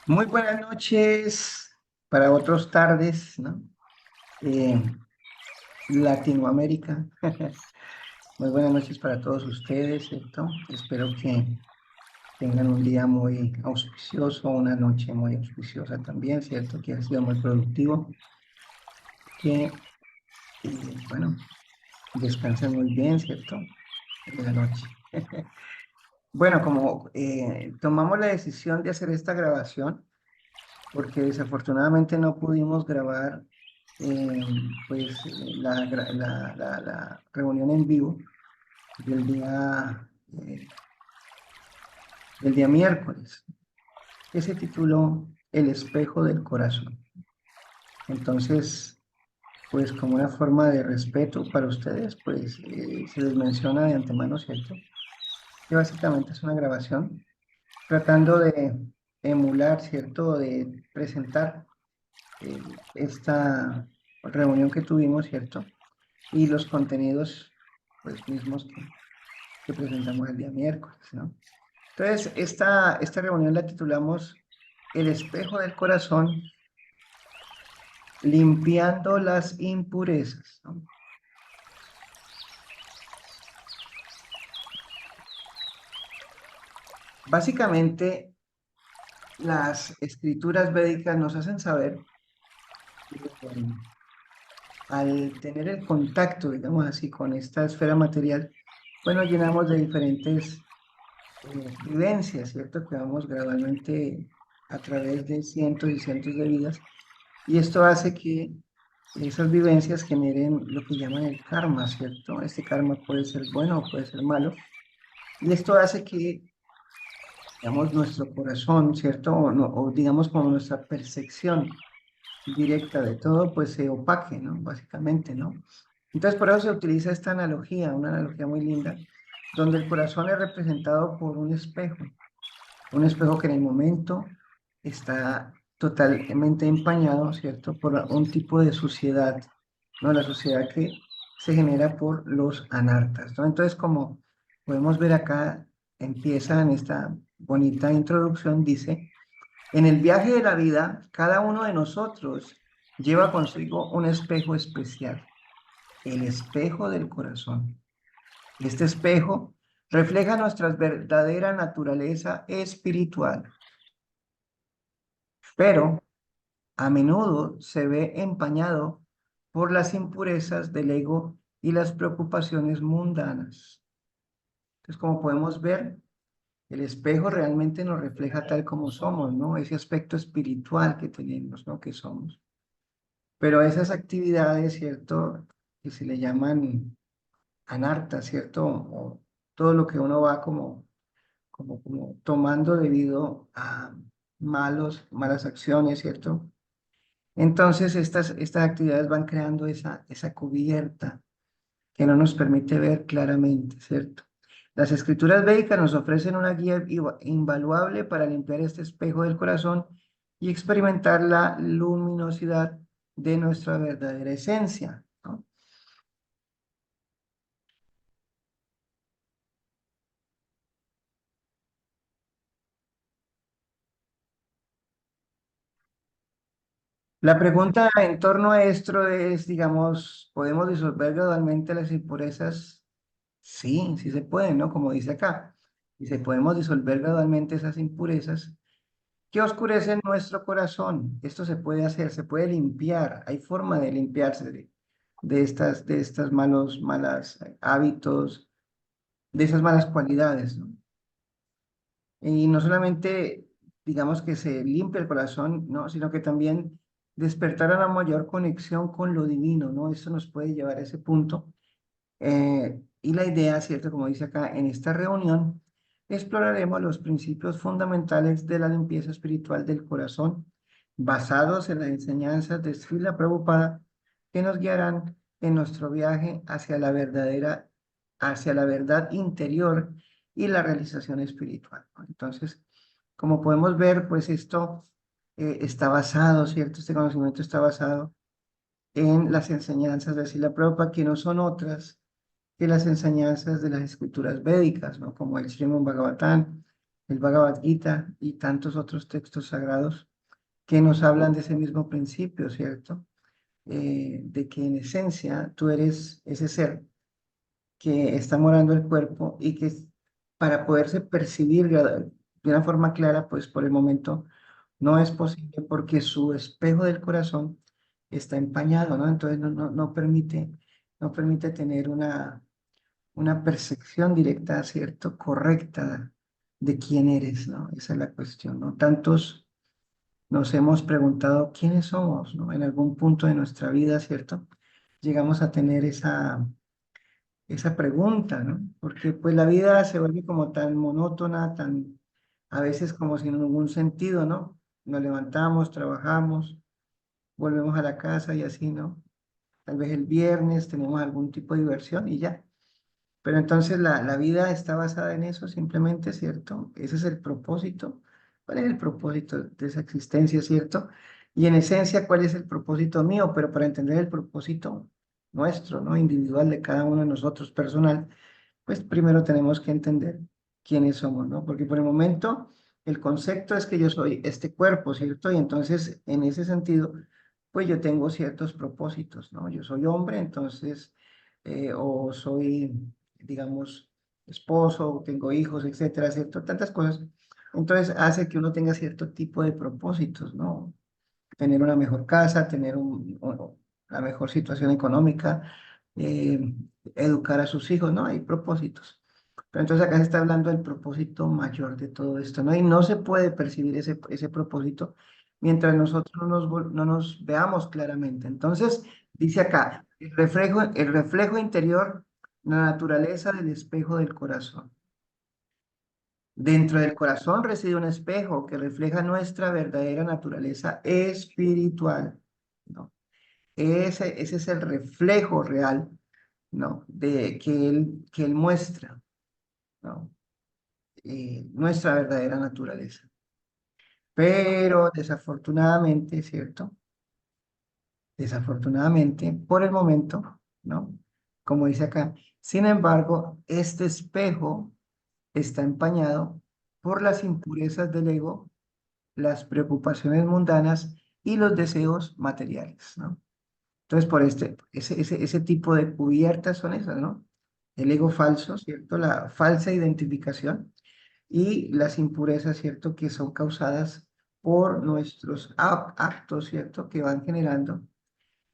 Muy buenas noches para otros tardes, ¿no? Eh, Latinoamérica. Muy buenas noches para todos ustedes, ¿cierto? Espero que tengan un día muy auspicioso, una noche muy auspiciosa también, ¿cierto? Que ha sido muy productivo, que, bueno, descansen muy bien, ¿cierto? En la noche. Bueno, como tomamos la decisión de hacer esta grabación, porque desafortunadamente no pudimos grabar eh, la reunión en vivo del día, del día miércoles, que se tituló El espejo del corazón. Entonces, pues como una forma de respeto para ustedes, pues se les menciona de antemano, ¿cierto? Que básicamente es una grabación tratando de emular, ¿cierto? De presentar esta reunión que tuvimos, ¿cierto? Y los contenidos, pues mismos que presentamos el día miércoles, ¿no? Entonces, esta reunión la titulamos El espejo del corazón, limpiando las impurezas, ¿no? Básicamente, las escrituras védicas nos hacen saber que al tener el contacto, digamos así, con esta esfera material, bueno, llenamos de diferentes vivencias, ¿cierto? Que vamos gradualmente a través de cientos y cientos de vidas. Y esto hace que esas vivencias generen lo que llaman el karma, ¿cierto? Este karma puede ser bueno o puede ser malo. Y esto hace que, digamos, nuestro corazón, ¿cierto? O digamos como nuestra percepción directa de todo, pues se opaque, ¿no? Básicamente, ¿no? Entonces, por eso se utiliza esta analogía, una analogía muy linda, donde el corazón es representado por un espejo que en el momento está totalmente empañado, ¿cierto? Por un tipo de suciedad, ¿no? La suciedad que se genera por los anartas, ¿no? Entonces, como podemos ver acá, empieza en esta bonita introducción, dice, en el viaje de la vida, cada uno de nosotros lleva consigo un espejo especial, el espejo del corazón. Este espejo refleja nuestra verdadera naturaleza espiritual, pero a menudo se ve empañado por las impurezas del ego y las preocupaciones mundanas. Entonces, como podemos ver, el espejo realmente nos refleja tal como somos, ¿no? Ese aspecto espiritual que tenemos, ¿no? Que somos. Pero esas actividades, ¿cierto? Que se le llaman anarta, ¿cierto? O todo lo que uno va como tomando debido a malas acciones, ¿cierto? Entonces, estas actividades van creando esa cubierta que no nos permite ver claramente, ¿cierto? Las escrituras védicas nos ofrecen una guía invaluable para limpiar este espejo del corazón y experimentar la luminosidad de nuestra verdadera esencia, ¿no? La pregunta en torno a esto es, digamos, ¿podemos disolver gradualmente las impurezas? Sí, sí se puede, ¿no? Como dice acá. Y si podemos disolver gradualmente esas impurezas que oscurecen nuestro corazón. Esto se puede hacer, se puede limpiar. Hay forma de limpiarse de estas malas hábitos, de esas malas cualidades, ¿no? Y no solamente, digamos, que se limpie el corazón, ¿no? Sino que también despertar a una mayor conexión con lo divino, ¿no? Eso nos puede llevar a ese punto. Y la idea, ¿cierto? Como dice acá, en esta reunión exploraremos los principios fundamentales de la limpieza espiritual del corazón, basados en las enseñanzas de Srila Prabhupada, que nos guiarán en nuestro viaje hacia la verdad interior y la realización espiritual, ¿no? Entonces, como podemos ver, pues esto está basado, ¿cierto? Este conocimiento está basado en las enseñanzas de Srila Prabhupada, que no son otras que las enseñanzas de las escrituras védicas, ¿no? Como el Srimad Bhagavatam, el Bhagavad Gita y tantos otros textos sagrados que nos hablan de ese mismo principio, ¿cierto? De que en esencia tú eres ese ser que está morando el cuerpo y que para poderse percibir de una forma clara, pues por el momento no es posible porque su espejo del corazón está empañado, ¿no? Entonces no permite tener una percepción directa, ¿cierto? Correcta de quién eres, ¿no? Esa es la cuestión, ¿no? Tantos nos hemos preguntado quiénes somos, ¿no? En algún punto de nuestra vida, ¿cierto? Llegamos a tener esa pregunta, ¿no? Porque pues la vida se vuelve como tan monótona, tan a veces como sin ningún sentido, ¿no? Nos levantamos, trabajamos, volvemos a la casa y así, ¿no? Tal vez el viernes tenemos algún tipo de diversión y ya. Pero entonces la vida está basada en eso simplemente, ¿cierto? Ese es el propósito. ¿Cuál es el propósito de esa existencia, ¿cierto? Y en esencia, ¿cuál es el propósito mío? Pero para entender el propósito nuestro, ¿no? Individual de cada uno de nosotros, personal, pues primero tenemos que entender quiénes somos, ¿no? Porque por el momento el concepto es que yo soy este cuerpo, ¿cierto? Y entonces, en ese sentido, pues yo tengo ciertos propósitos, ¿no? Yo soy hombre, entonces, o soy, digamos, esposo, o tengo hijos, etcétera, ¿cierto? Tantas cosas. Entonces hace que uno tenga cierto tipo de propósitos, ¿no? Tener una mejor casa, tener la mejor situación económica, eh, educar a sus hijos, ¿no? Hay propósitos. Pero entonces acá se está hablando del propósito mayor de todo esto, ¿no? Y no se puede percibir ese propósito mientras nosotros no nos veamos claramente. Entonces, dice acá, el reflejo interior, la naturaleza del espejo del corazón. Dentro del corazón reside un espejo que refleja nuestra verdadera naturaleza espiritual, ¿no? Ese es el reflejo real, ¿no? Que él muestra, ¿no? Nuestra verdadera naturaleza. Pero desafortunadamente, ¿cierto? Desafortunadamente, por el momento, ¿no? Como dice acá, sin embargo, este espejo está empañado por las impurezas del ego, las preocupaciones mundanas y los deseos materiales, ¿no? Entonces, por ese tipo de cubiertas son esas, ¿no? El ego falso, ¿cierto? La falsa identificación y las impurezas, ¿cierto? Que son causadas por nuestros actos, ¿cierto? Que van generando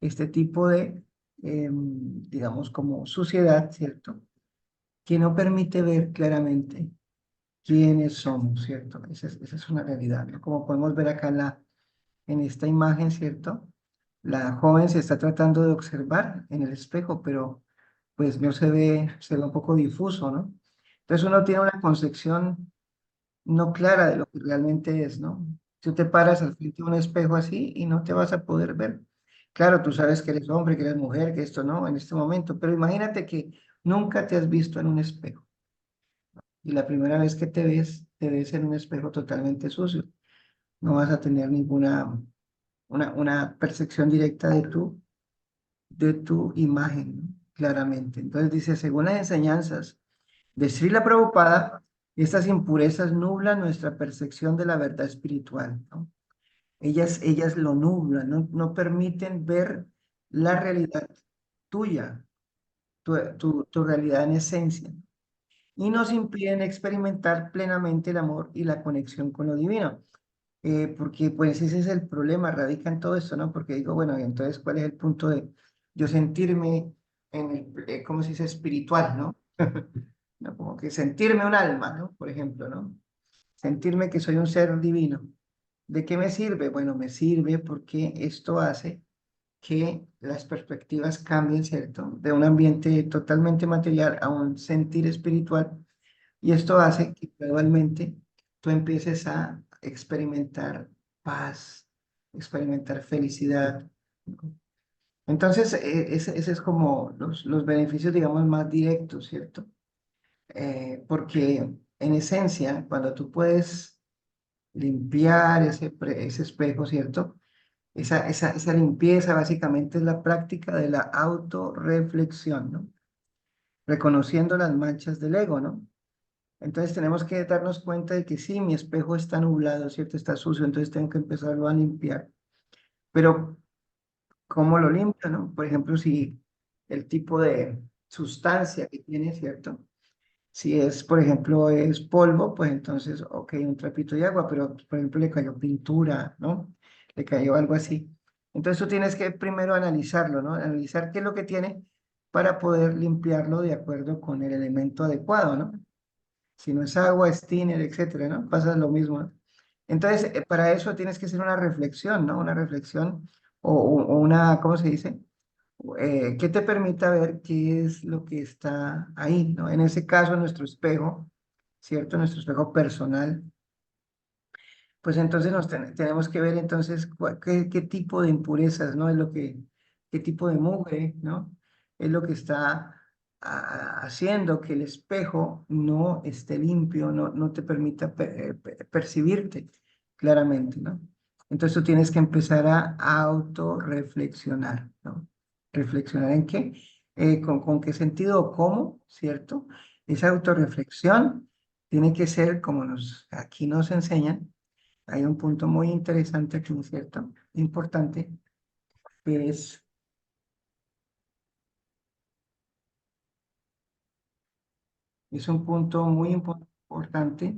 este tipo de, digamos, como suciedad, ¿cierto? Que no permite ver claramente quiénes somos, ¿cierto? Esa es una realidad, ¿no? Como podemos ver acá en esta imagen, ¿cierto? La joven se está tratando de observar en el espejo, pero pues no se ve un poco difuso, ¿no? Entonces uno tiene una concepción no clara de lo que realmente es, ¿no? Tú te paras al frente de un espejo así y no te vas a poder ver. Claro, tú sabes que eres hombre, que eres mujer, que esto no, en este momento, pero imagínate que nunca te has visto en un espejo y la primera vez que te ves en un espejo totalmente sucio. No vas a tener una percepción directa de tu imagen, ¿no? Claramente. Entonces dice, según las enseñanzas de Srila Prabhupada, estas impurezas nublan nuestra percepción de la verdad espiritual, ¿no? Ellas lo nublan, no permiten ver la realidad tuya, tu realidad en esencia, y nos impiden experimentar plenamente el amor y la conexión con lo divino. Porque pues ese es el problema, radica en todo esto, ¿no? Porque digo, bueno, y entonces, ¿cuál es el punto de yo sentirme ¿cómo se dice? Espiritual, ¿no? ¿No? Como que sentirme un alma, ¿no? Por ejemplo, ¿no? Sentirme que soy un ser divino. ¿De qué me sirve? Bueno, me sirve porque esto hace que las perspectivas cambien, ¿cierto? De un ambiente totalmente material a un sentir espiritual. Y esto hace que gradualmente tú empieces a experimentar paz, experimentar felicidad, ¿no? Entonces, ese es como los beneficios, digamos, más directos, ¿cierto? Porque en esencia, cuando tú puedes limpiar ese espejo, ¿cierto? Esa limpieza básicamente es la práctica de la autorreflexión, ¿no? Reconociendo las manchas del ego, ¿no? Entonces tenemos que darnos cuenta de que sí, mi espejo está nublado, ¿cierto? Está sucio, entonces tengo que empezarlo a limpiar. Pero, ¿cómo lo limpio, no? Por ejemplo, si el tipo de sustancia que tiene, ¿cierto? Si es, por ejemplo, es polvo, pues entonces, ok, un trapito de agua, pero, por ejemplo, le cayó pintura, ¿no? Le cayó algo así. Entonces tú tienes que primero analizarlo, ¿no? Analizar qué es lo que tiene para poder limpiarlo de acuerdo con el elemento adecuado, ¿no? Si no es agua, es thinner, etcétera, ¿no? Pasa lo mismo, ¿no? Entonces, para eso tienes que hacer una reflexión, ¿no? Una reflexión o una, ¿cómo se dice? Que te permita ver qué es lo que está ahí, ¿no? En ese caso, nuestro espejo, ¿cierto? Nuestro espejo personal, pues entonces tenemos que ver entonces qué tipo de impurezas, ¿no? Es lo qué tipo de mugre, ¿no? Es lo que está haciendo que el espejo no esté limpio, no te permita percibirte claramente, ¿no? Entonces tú tienes que empezar a autorreflexionar, ¿no? ¿Reflexionar en qué? ¿Con qué sentido o cómo, ¿cierto? Esa autorreflexión tiene que ser como aquí nos enseñan. Hay un punto muy interesante aquí, ¿no es cierto? Importante, que es un punto muy importante.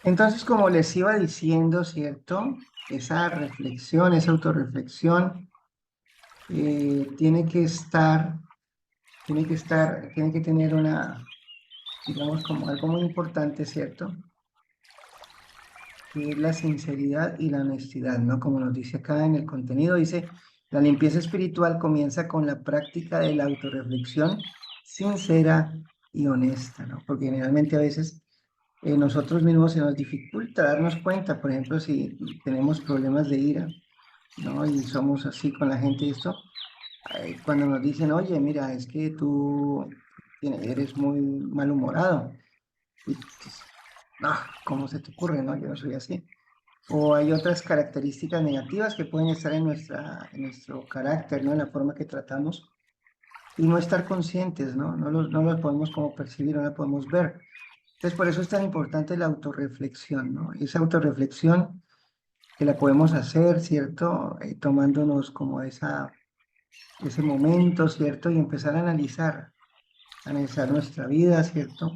Entonces, como les iba diciendo, ¿cierto? Esa reflexión, esa autorreflexión, tiene que tener digamos, como algo muy importante, ¿cierto? Que es la sinceridad y la honestidad, ¿no? Como nos dice acá en el contenido, dice, la limpieza espiritual comienza con la práctica de la autorreflexión sincera y honesta, ¿no? Porque generalmente a veces nosotros mismos se nos dificulta darnos cuenta, por ejemplo, si tenemos problemas de ira, ¿no? Y somos así con la gente, esto, cuando nos dicen, oye, mira, es que tú eres muy malhumorado, y pues, no, ¿cómo se te ocurre, no? Yo no soy así. O hay otras características negativas que pueden estar en nuestro carácter, ¿no? En la forma que tratamos y no estar conscientes, ¿no? No los podemos como percibir, no la podemos ver. Entonces, por eso es tan importante la autorreflexión, ¿no? Esa autorreflexión que la podemos hacer, ¿cierto? Tomándonos como ese momento, ¿cierto? Y empezar a analizar nuestra vida, ¿cierto?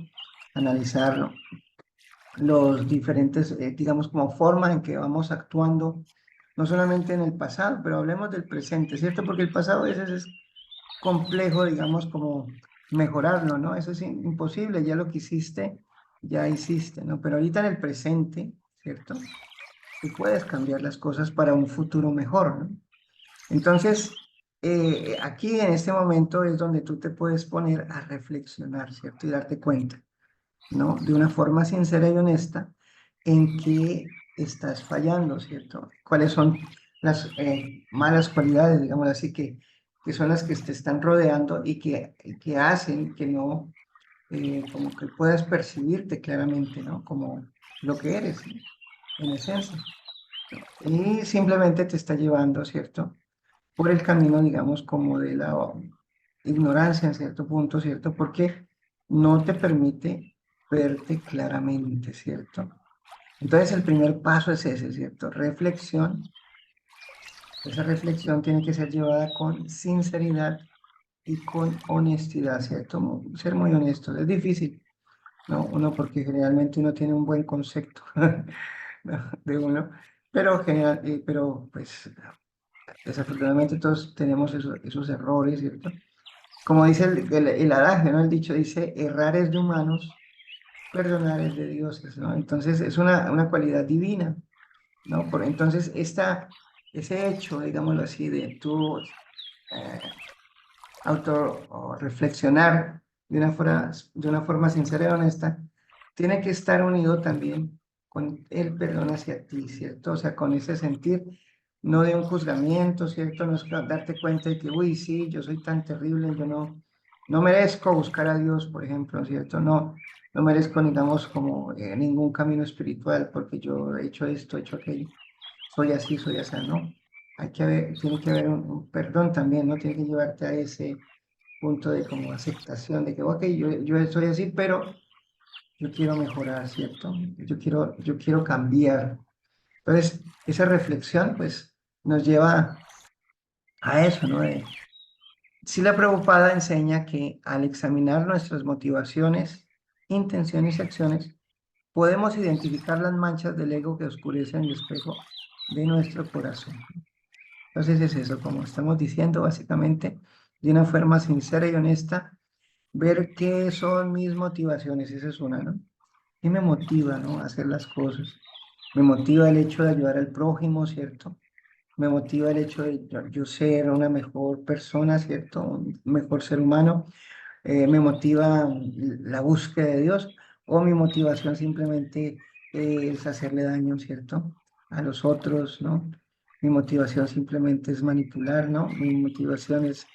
Analizar los diferentes, digamos, como formas en que vamos actuando, no solamente en el pasado, pero hablemos del presente, ¿cierto? Porque el pasado a veces es complejo, digamos, como mejorarlo, ¿no? Eso es imposible, ya lo que hiciste, ya hiciste, ¿no? Pero ahorita en el presente, ¿cierto? Tú puedes cambiar las cosas para un futuro mejor, ¿no? Entonces, aquí en este momento es donde tú te puedes poner a reflexionar, ¿cierto? Y darte cuenta. ¿No? De una forma sincera y honesta en qué estás fallando, ¿cierto? ¿Cuáles son las malas cualidades, digamos así, que son las que te están rodeando y que hacen que no, como que puedas percibirte claramente, ¿no? Como lo que eres, ¿no? En esencia. Y simplemente te está llevando, ¿cierto? Por el camino, digamos, como de la ignorancia en cierto punto, ¿cierto? Porque no te permite verte claramente, ¿cierto? Entonces el primer paso es ese, ¿cierto? Reflexión. Esa reflexión tiene que ser llevada con sinceridad y con honestidad, ¿cierto? Ser muy honesto. Es difícil, ¿no? Porque generalmente uno tiene un buen concepto ¿no? de uno, pero pues desafortunadamente todos tenemos esos errores, ¿cierto? Como dice el adagio, ¿no? El dicho dice, errar es de humanos, perdonar es de dioses, ¿no? Entonces es una cualidad divina, ¿no? Entonces ese hecho, digámoslo así, de tú eh, autorreflexionar de una forma sincera y honesta, tiene que estar unido también con el perdón hacia ti, ¿cierto? O sea, con ese sentir, no de un juzgamiento, ¿cierto? No es darte cuenta de que, uy, sí, yo soy tan terrible, yo no merezco buscar a Dios, por ejemplo, ¿cierto? No merezco, digamos, como ningún camino espiritual porque yo he hecho esto, he hecho aquello, soy así, ¿no? Tiene que haber un perdón también, ¿no? Tiene que llevarte a ese punto de como aceptación de que, ok, yo soy así, pero yo quiero mejorar, ¿cierto? Yo quiero cambiar. Entonces, esa reflexión, pues, nos lleva a eso, ¿no? Si la Prabhupada enseña que al examinar nuestras motivaciones, intenciones y acciones, podemos identificar las manchas del ego que oscurecen el espejo de nuestro corazón. Entonces es eso, como estamos diciendo, básicamente, de una forma sincera y honesta, ver qué son mis motivaciones, esa es una, ¿no? ¿Qué me motiva, ¿no? A hacer las cosas? Me motiva el hecho de ayudar al prójimo, ¿cierto? Me motiva el hecho de yo ser una mejor persona, ¿cierto? Un mejor ser humano. Me motiva la búsqueda de Dios, o mi motivación simplemente es hacerle daño, ¿cierto? A los otros, ¿no? Mi motivación simplemente es manipular, ¿no? Mi motivación es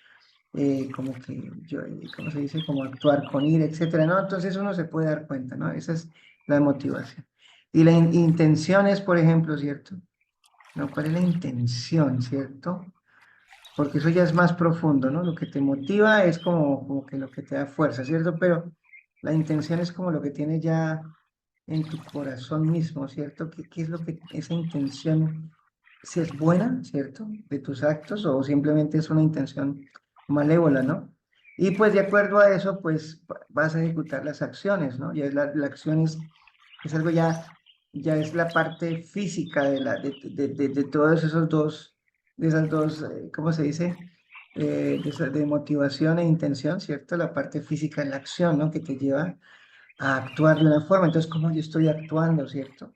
como que yo, ¿cómo se dice? Como actuar con ira, etcétera, ¿no? Entonces uno se puede dar cuenta, ¿no? Esa es la motivación. Y la intención es, por ejemplo, ¿cierto? ¿No? ¿Cuál es la intención, ¿cierto? Porque eso ya es más profundo, ¿no? Lo que te motiva es como que lo que te da fuerza, ¿cierto? Pero la intención es como lo que tienes ya en tu corazón mismo, ¿cierto? ¿Qué es lo que esa intención, si es buena, ¿cierto? De tus actos o simplemente es una intención malévola, ¿no? Y pues de acuerdo a eso, pues vas a ejecutar las acciones, ¿no? Ya es la acción es algo ya es la parte física de todos esos dos, de esas dos, ¿cómo se dice? De motivación e intención, ¿cierto? La parte física en la acción, ¿no? Que te lleva a actuar de una forma. Entonces, ¿cómo yo estoy actuando, ¿cierto?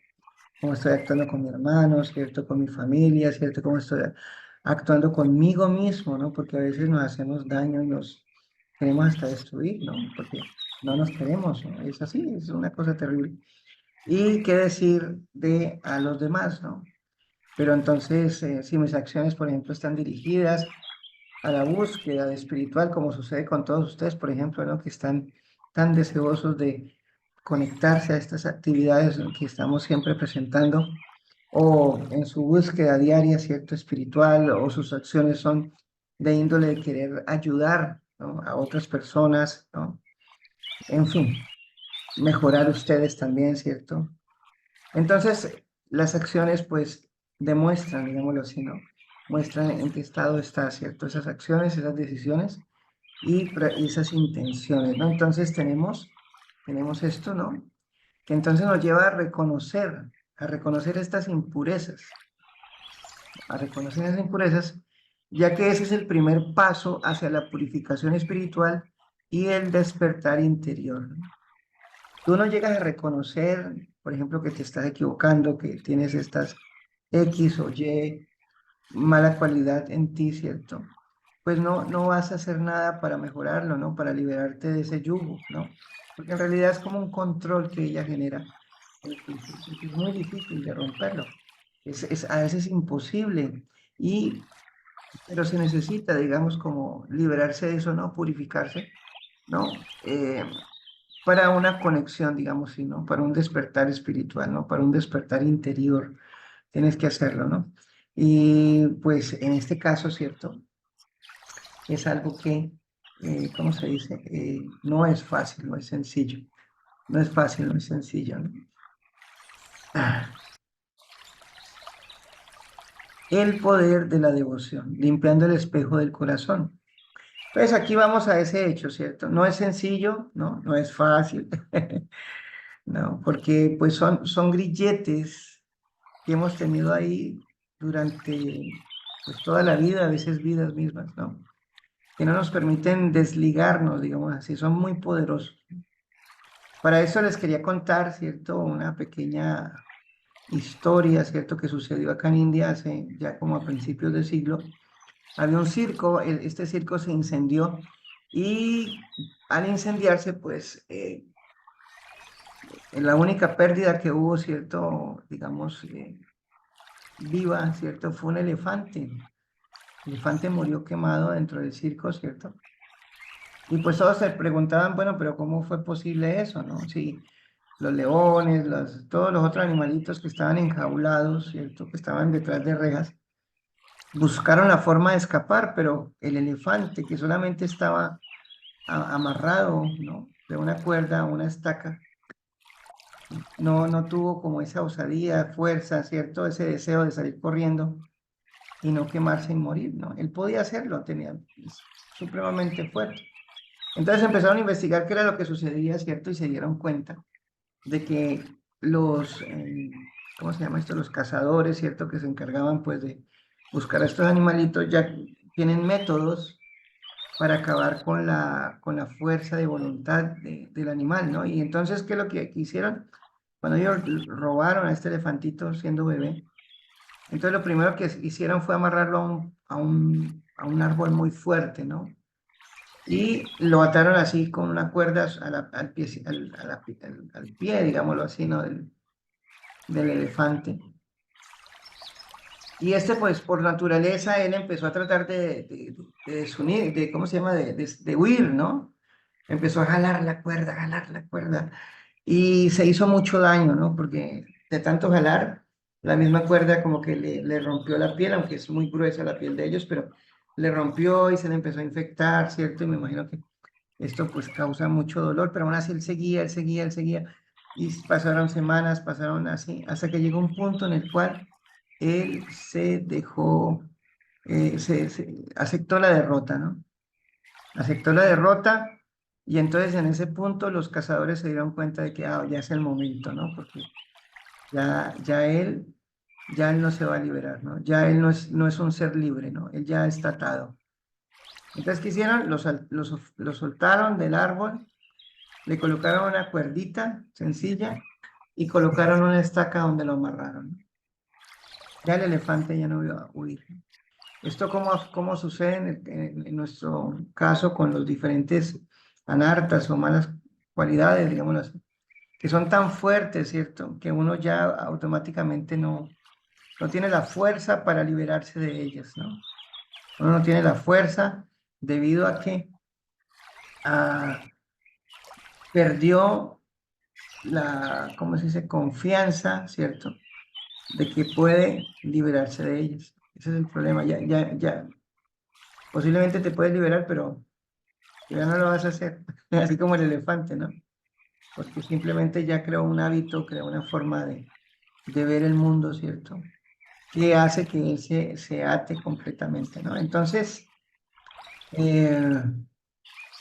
¿Cómo estoy actuando con mi hermano, ¿cierto? Con mi familia, ¿cierto? ¿Cómo estoy actuando conmigo mismo, ¿no? Porque a veces nos hacemos daño y nos queremos hasta destruir, ¿no? Porque no nos queremos, ¿no? Es así, es una cosa terrible. Y qué decir de a los demás, ¿no? Pero entonces, si mis acciones, por ejemplo, están dirigidas a la búsqueda de espiritual, como sucede con todos ustedes, por ejemplo, ¿no? Que están tan deseosos de conectarse a estas actividades, ¿no? Que estamos siempre presentando, o en su búsqueda diaria, ¿cierto? Espiritual, o sus acciones son de índole de querer ayudar, ¿no? A otras personas, ¿no? En fin, mejorar ustedes también, ¿cierto? Entonces, las acciones, pues, demuestran, digámoslo así, ¿no? Muestran en qué estado está, ¿cierto? Esas acciones, esas decisiones y esas intenciones, ¿no? Entonces, tenemos esto, ¿no? Que entonces nos lleva a reconocer estas impurezas, a reconocer esas impurezas, ya que ese es el primer paso hacia la purificación espiritual y el despertar interior, ¿no? Tú no llegas a reconocer, por ejemplo, que te estás equivocando, que tienes estas X o Y mala cualidad en ti, ¿cierto? Pues no vas a hacer nada para mejorarlo, ¿no? Para liberarte de ese yugo, ¿no? Porque en realidad es como un control que ella genera en ti, ¿cierto? Y que es muy difícil de romperlo. Es a veces imposible. Pero se necesita, digamos, como liberarse de eso, ¿no? Purificarse, ¿no? Para una conexión, digamos, sí, ¿no? Para un despertar espiritual, ¿no? Para un despertar interior, tienes que hacerlo, ¿no? Y pues en este caso, ¿cierto? Es algo que, ¿cómo se dice? No es fácil, no es sencillo. No es fácil, no es sencillo, ¿no? Ah, el poder de la devoción, limpiando el espejo del corazón. Pues aquí vamos a ese hecho, ¿cierto? No es sencillo, ¿no? No es fácil, ¿no? Porque pues son grilletes que hemos tenido ahí durante pues toda la vida, a veces vidas mismas, ¿no? Que no nos permiten desligarnos, digamos así, son muy poderosos. Para eso les quería contar, ¿cierto? Una pequeña historia, ¿cierto? Que sucedió acá en India hace ya como a principios de siglo. Había un circo, este circo se incendió y al incendiarse, pues la única pérdida que hubo, ¿cierto? Digamos, viva, ¿cierto? Fue un elefante. El elefante murió quemado dentro del circo, ¿cierto? Y pues todos se preguntaban, bueno, pero ¿cómo fue posible eso, no? Sí, los leones, todos los otros animalitos que estaban enjaulados, ¿cierto? Que estaban detrás de rejas, buscaron la forma de escapar, pero el elefante que solamente estaba amarrado, ¿no? De una cuerda a una estaca. No tuvo como esa osadía, fuerza, ¿cierto? Ese deseo de salir corriendo y no quemarse y morir, ¿no? Él podía hacerlo, tenía, es supremamente fuerte. Entonces empezaron a investigar qué era lo que sucedía, ¿cierto? Y se dieron cuenta de que ¿cómo se llama esto? Los cazadores, ¿cierto? Que se encargaban pues de buscar a estos animalitos, ya tienen métodos para acabar con la fuerza de voluntad del animal, ¿no? Y entonces, ¿qué es lo que hicieron? Cuando ellos robaron a este elefantito siendo bebé, entonces lo primero que hicieron fue amarrarlo a un árbol muy fuerte, ¿no? Y lo ataron así con una cuerda al pie, al pie, digámoslo así, ¿no? Del elefante. Y este, pues, por naturaleza, él empezó a tratar de desunir, ¿cómo se llama? De huir, ¿no? Empezó a jalar la cuerda, y se hizo mucho daño, ¿no? Porque de tanto jalar, la misma cuerda como que le rompió la piel, aunque es muy gruesa la piel de ellos, pero le rompió y se le empezó a infectar, ¿cierto? Y me imagino que esto pues causa mucho dolor, pero aún así él seguía, y pasaron semanas, pasaron así, hasta que llegó un punto en el cual él se dejó, aceptó la derrota, ¿no? Aceptó la derrota, y entonces en ese punto los cazadores se dieron cuenta de que ya es el momento, ¿no? Porque ya él no se va a liberar, ¿no? Ya él no es un ser libre, ¿no? Él ya está atado. Entonces, ¿qué hicieron? Lo soltaron del árbol, le colocaron una cuerdita sencilla y colocaron una estaca donde lo amarraron. Ya el elefante ya no iba a huir. Esto cómo sucede en nuestro caso con los diferentes anartas o malas cualidades, digámoslo así, que son tan fuertes, ¿cierto? Que uno ya automáticamente no tiene la fuerza para liberarse de ellas, ¿no? Uno no tiene la fuerza debido a que ah, perdió ¿cómo se dice? Confianza, ¿cierto? De que puede liberarse de ellas. Ese es el problema. Ya, posiblemente te puedes liberar, pero ya no lo vas a hacer. Así como el elefante, ¿no? Porque simplemente ya creó un hábito, creó una forma de ver el mundo, ¿cierto? Que hace que él se ate completamente, ¿no? Entonces, eh,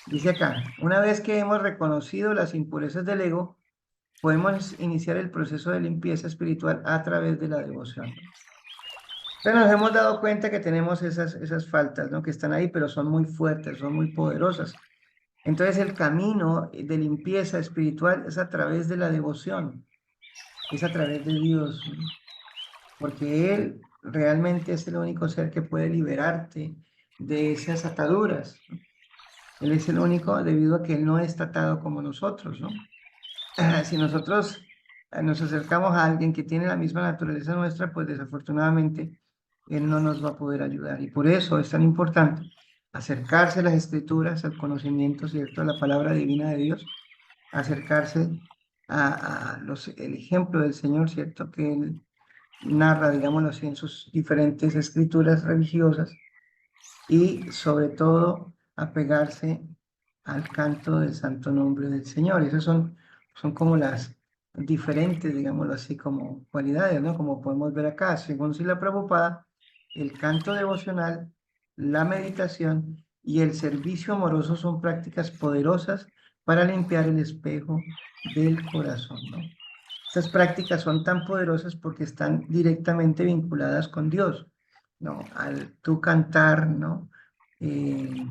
dice acá, una vez que hemos reconocido las impurezas del ego, podemos iniciar el proceso de limpieza espiritual a través de la devoción. Pero nos hemos dado cuenta que tenemos esas faltas, ¿no? Que están ahí, pero son muy fuertes, son muy poderosas. Entonces el camino de limpieza espiritual es a través de la devoción, es a través de Dios, ¿no? Porque Él realmente es el único ser que puede liberarte de esas ataduras, ¿no? Él es el único debido a que Él no está atado como nosotros, ¿no? Si nosotros nos acercamos a alguien que tiene la misma naturaleza nuestra, pues desafortunadamente Él no nos va a poder ayudar. Y por eso es tan importante acercarse a las escrituras, al conocimiento, ¿cierto? A la palabra divina de Dios, acercarse el ejemplo del Señor, ¿cierto? Que Él narra, digámoslo así, en sus diferentes escrituras religiosas, y sobre todo apegarse al canto del santo nombre del Señor. Esas son como las diferentes, digámoslo así, como cualidades, ¿no? Como podemos ver acá, según Srila Prabhupada, el canto devocional, la meditación y el servicio amoroso son prácticas poderosas para limpiar el espejo del corazón, ¿no? Estas prácticas son tan poderosas porque están directamente vinculadas con Dios, ¿no? Al tú cantar, ¿no? Eh,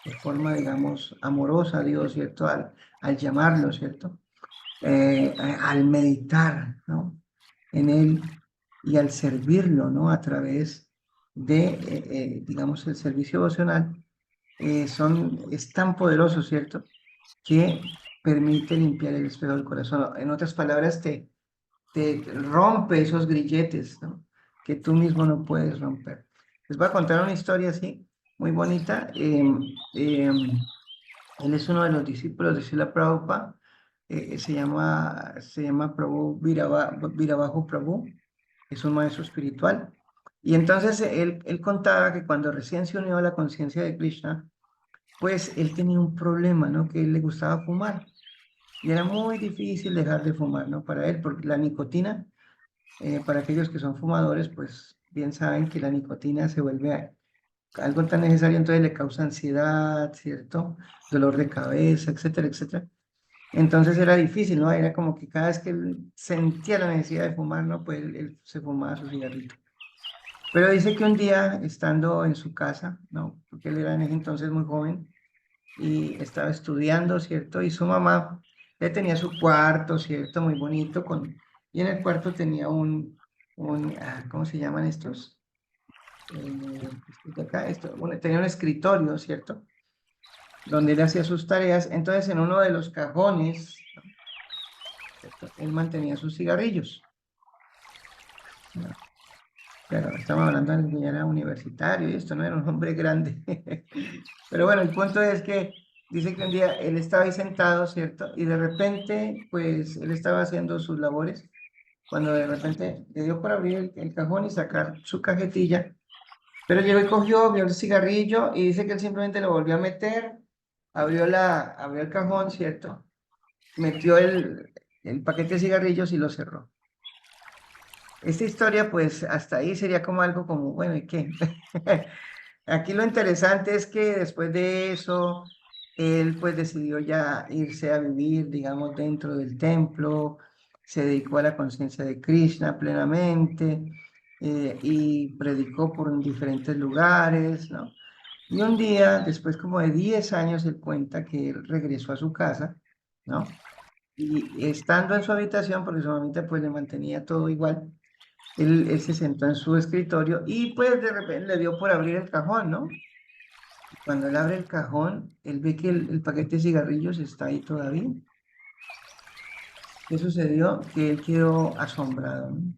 de forma, digamos, amorosa a Dios, ¿cierto? Al llamarlo, ¿cierto? Al meditar, ¿no? En Él, y al servirlo, ¿no? A través digamos, el servicio devocional, es tan poderoso, ¿cierto? Que permite limpiar el espejo del corazón. En otras palabras, te rompe esos grilletes, ¿no? Que tú mismo no puedes romper. Les voy a contar una historia así, muy bonita. Él es uno de los discípulos de Srila Prabhupada. Se llama Prabhu Virabajo Prabhu. Es un maestro espiritual. Y entonces él contaba que cuando recién se unió a la conciencia de Krishna, pues él tenía un problema, ¿no? Que él le gustaba fumar y era muy difícil dejar de fumar, ¿no? Para él, porque la nicotina, para aquellos que son fumadores, pues bien saben que la nicotina se vuelve algo tan necesario, entonces le causa ansiedad, ¿cierto? Dolor de cabeza, etcétera, etcétera. Entonces era difícil, ¿no? Era como que cada vez que él sentía la necesidad de fumar, ¿no? Pues él se fumaba su cigarrito. Pero dice que un día, estando en su casa, ¿no? Porque él era en ese entonces muy joven y estaba estudiando, ¿cierto? Y su mamá, él tenía su cuarto, ¿cierto? Muy bonito, y en el cuarto tenía ¿cómo se llaman estos? Estos de acá, tenía un escritorio, ¿cierto? Donde él hacía sus tareas. Entonces, en uno de los cajones, ¿cierto? Él mantenía sus cigarrillos, ¿no? Claro, estamos hablando de que ya era universitario y esto no era un hombre grande. Pero bueno, el punto es que dice que un día él estaba ahí sentado, ¿cierto? Y de repente, pues él estaba haciendo sus labores, cuando de repente le dio por abrir el cajón y sacar su cajetilla, pero llegó y cogió, vio el cigarrillo y dice que él simplemente lo volvió a meter, abrió el cajón, ¿cierto? Metió el paquete de cigarrillos y lo cerró. Esta historia, pues hasta ahí sería como algo como, bueno, ¿y qué? Aquí lo interesante es que después de eso, él pues decidió ya irse a vivir, digamos, dentro del templo, se dedicó a la conciencia de Krishna plenamente y predicó por diferentes lugares, ¿no? Y un día, después como de 10 años, él cuenta que él regresó a su casa, ¿no? Y estando en su habitación, porque su mamita pues le mantenía todo igual, él se sentó en su escritorio y pues de repente le dio por abrir el cajón, ¿no? Cuando él abre el cajón, él ve que el paquete de cigarrillos está ahí todavía. ¿Qué sucedió? Que él quedó asombrado, ¿no?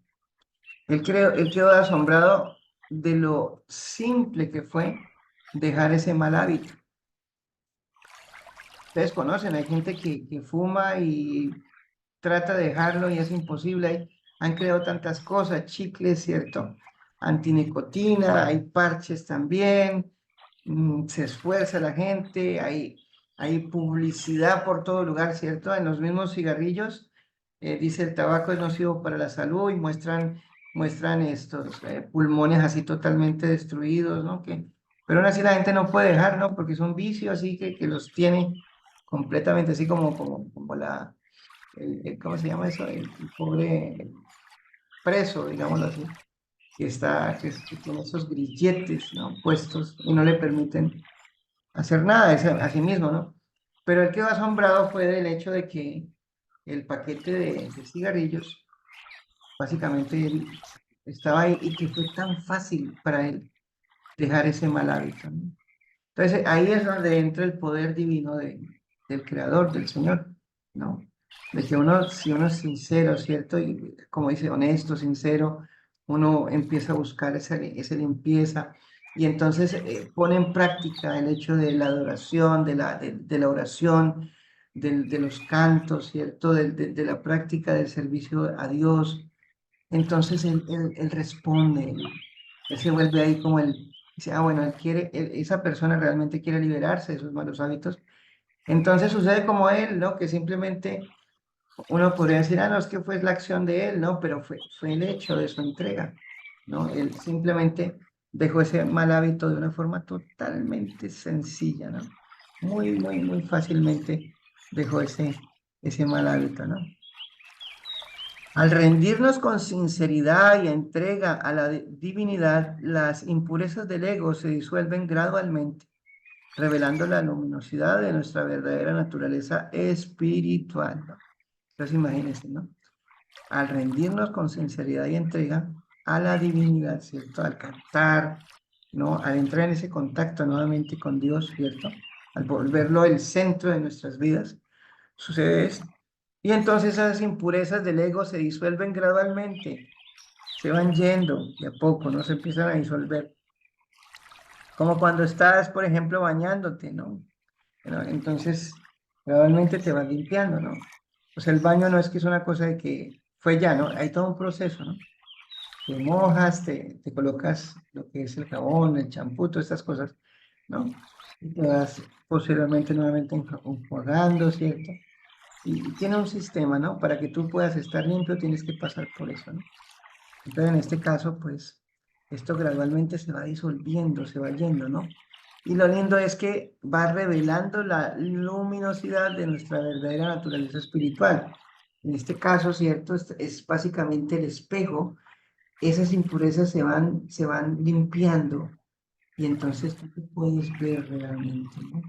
Él quedó asombrado de lo simple que fue dejar ese mal hábito. Ustedes conocen, hay gente que fuma y trata de dejarlo y es imposible. Han creado tantas cosas, chicles, ¿cierto? Antinicotina, hay parches también, se esfuerza la gente, hay publicidad por todo lugar, ¿cierto? En los mismos cigarrillos, dice el tabaco es nocivo para la salud y muestran estos pulmones así totalmente destruidos, ¿no? Pero aún así la gente no puede dejar, ¿no? Porque es un vicio así que los tiene completamente así como ¿cómo se llama eso? El pobre preso, digámoslo así, que tiene esos grilletes, ¿no? Puestos y no le permiten hacer nada a sí mismo, ¿no? Pero el que quedó asombrado fue del hecho de que el paquete de cigarrillos, básicamente él estaba ahí y que fue tan fácil para él dejar ese mal hábito, ¿no? Entonces ahí es donde entra el poder divino del Creador, del Señor, ¿no? De que uno, si uno es sincero, ¿cierto? Y como dice, honesto, sincero, uno empieza a buscar esa limpieza y entonces pone en práctica el hecho de la adoración, de la oración, de los cantos, ¿cierto? De la práctica del servicio a Dios. Entonces él responde, él se vuelve ahí como dice, bueno, esa persona realmente quiere liberarse de sus malos hábitos. Entonces sucede como él, ¿no? Que simplemente uno podría decir, no, es que fue la acción de él, ¿no? Pero fue el hecho de su entrega, ¿no? Él simplemente dejó ese mal hábito de una forma totalmente sencilla, ¿no? Muy, muy, muy fácilmente dejó ese mal hábito, ¿no? Al rendirnos con sinceridad y entrega a la divinidad, las impurezas del ego se disuelven gradualmente, revelando la luminosidad de nuestra verdadera naturaleza espiritual, ¿no? Entonces imagínense, ¿no? Al rendirnos con sinceridad y entrega a la divinidad, ¿cierto? Al cantar, ¿no? Al entrar en ese contacto nuevamente con Dios, ¿cierto? Al volverlo el centro de nuestras vidas, sucede esto. Y entonces esas impurezas del ego se disuelven gradualmente, se van yendo de a poco, no se empiezan a disolver. Como cuando estás, por ejemplo, bañándote, ¿no? Entonces, gradualmente te vas limpiando, ¿no? O sea, el baño no es que es una cosa de que fue ya, ¿no? Hay todo un proceso, ¿no? Te mojas, te colocas lo que es el jabón, el champú, todas estas cosas, ¿no? y te vas posteriormente nuevamente enjuagando, ¿cierto? Y tiene un sistema, ¿no? Para que tú puedas estar limpio tienes que pasar por eso, ¿no? Entonces, en este caso, pues, esto gradualmente se va disolviendo, se va yendo, ¿no? Y lo lindo es que va revelando la luminosidad de nuestra verdadera naturaleza espiritual. En este caso, ¿cierto? Es básicamente el espejo. Esas impurezas se van limpiando y entonces tú te puedes ver realmente, ¿no?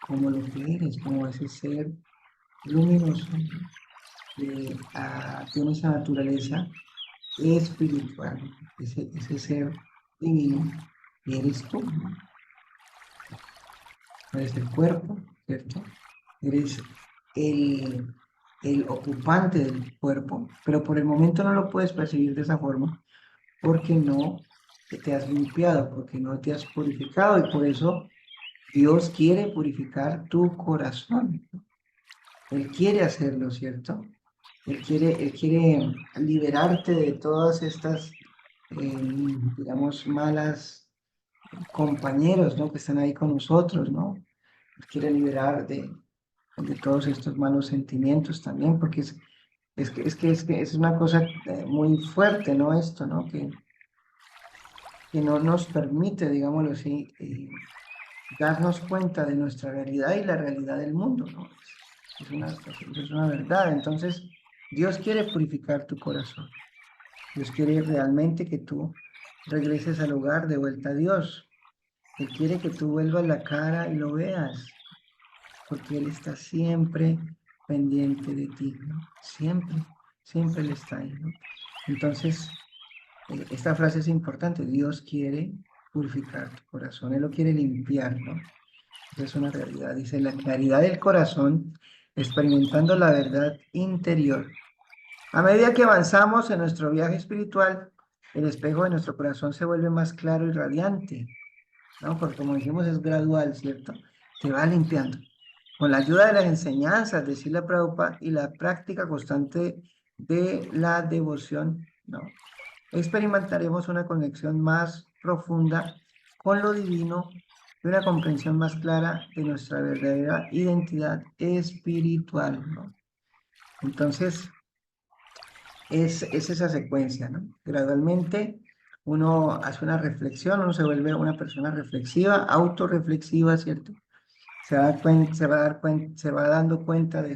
Como lo que eres, como ese ser luminoso, ¿no? Que tiene esa naturaleza espiritual, ese ser divino, y eres tú, ¿no? Eres el cuerpo, ¿cierto? Eres el, el ocupante del cuerpo, pero por el momento no lo puedes percibir de esa forma porque no te has limpiado, porque no te has purificado y por eso Dios quiere purificar tu corazón. Él quiere hacerlo, ¿cierto? Él quiere liberarte de todas estas, digamos, malas compañeros, ¿no? Que están ahí con nosotros, ¿no? Él quiere liberar de todos estos malos sentimientos también, porque es que es una cosa muy fuerte, ¿no? Esto, ¿no? Que no nos permite, digámoslo así, darnos cuenta de nuestra realidad y la realidad del mundo, ¿no? Es una verdad. Entonces, Dios quiere purificar tu corazón. Dios quiere realmente que tú regreses al hogar de vuelta a Dios. Él quiere que tú vuelvas la cara y lo veas, porque Él está siempre pendiente de ti, ¿no? Siempre, siempre Él está ahí, ¿no? Entonces, esta frase es importante. Dios quiere purificar tu corazón. Él lo quiere limpiar, ¿no? Esa es una realidad. Dice, la claridad del corazón, experimentando la verdad interior. A medida que avanzamos en nuestro viaje espiritual, el espejo de nuestro corazón se vuelve más claro y radiante, ¿no? Porque como dijimos, es gradual, ¿cierto? Te va limpiando. Con la ayuda de las enseñanzas de Srila Prabhupada y la práctica constante de la devoción, ¿no? Experimentaremos una conexión más profunda con lo divino y una comprensión más clara de nuestra verdadera identidad espiritual, ¿no? Entonces, es esa secuencia, ¿no? Gradualmente uno hace una reflexión, uno se vuelve una persona reflexiva, autorreflexiva, ¿cierto? Se va a dar se va dando cuenta de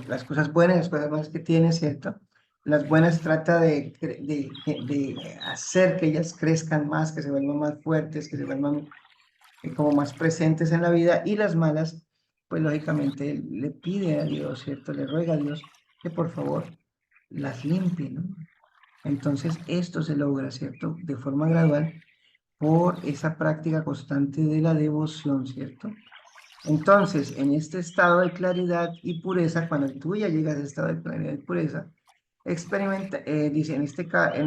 las cosas buenas, las cosas malas que tiene, ¿cierto? Las buenas trata de hacer que ellas crezcan más, que se vuelvan más fuertes, que se vuelvan como más presentes en la vida, y las malas, pues lógicamente le pide a Dios, ¿cierto? Le ruega a Dios que por favor las limpie, ¿no? Entonces esto se logra, ¿cierto? De forma gradual por esa práctica constante de la devoción, ¿cierto? Entonces, en este estado de claridad y pureza, cuando tú ya llegas a ese estado de claridad y pureza, dice, en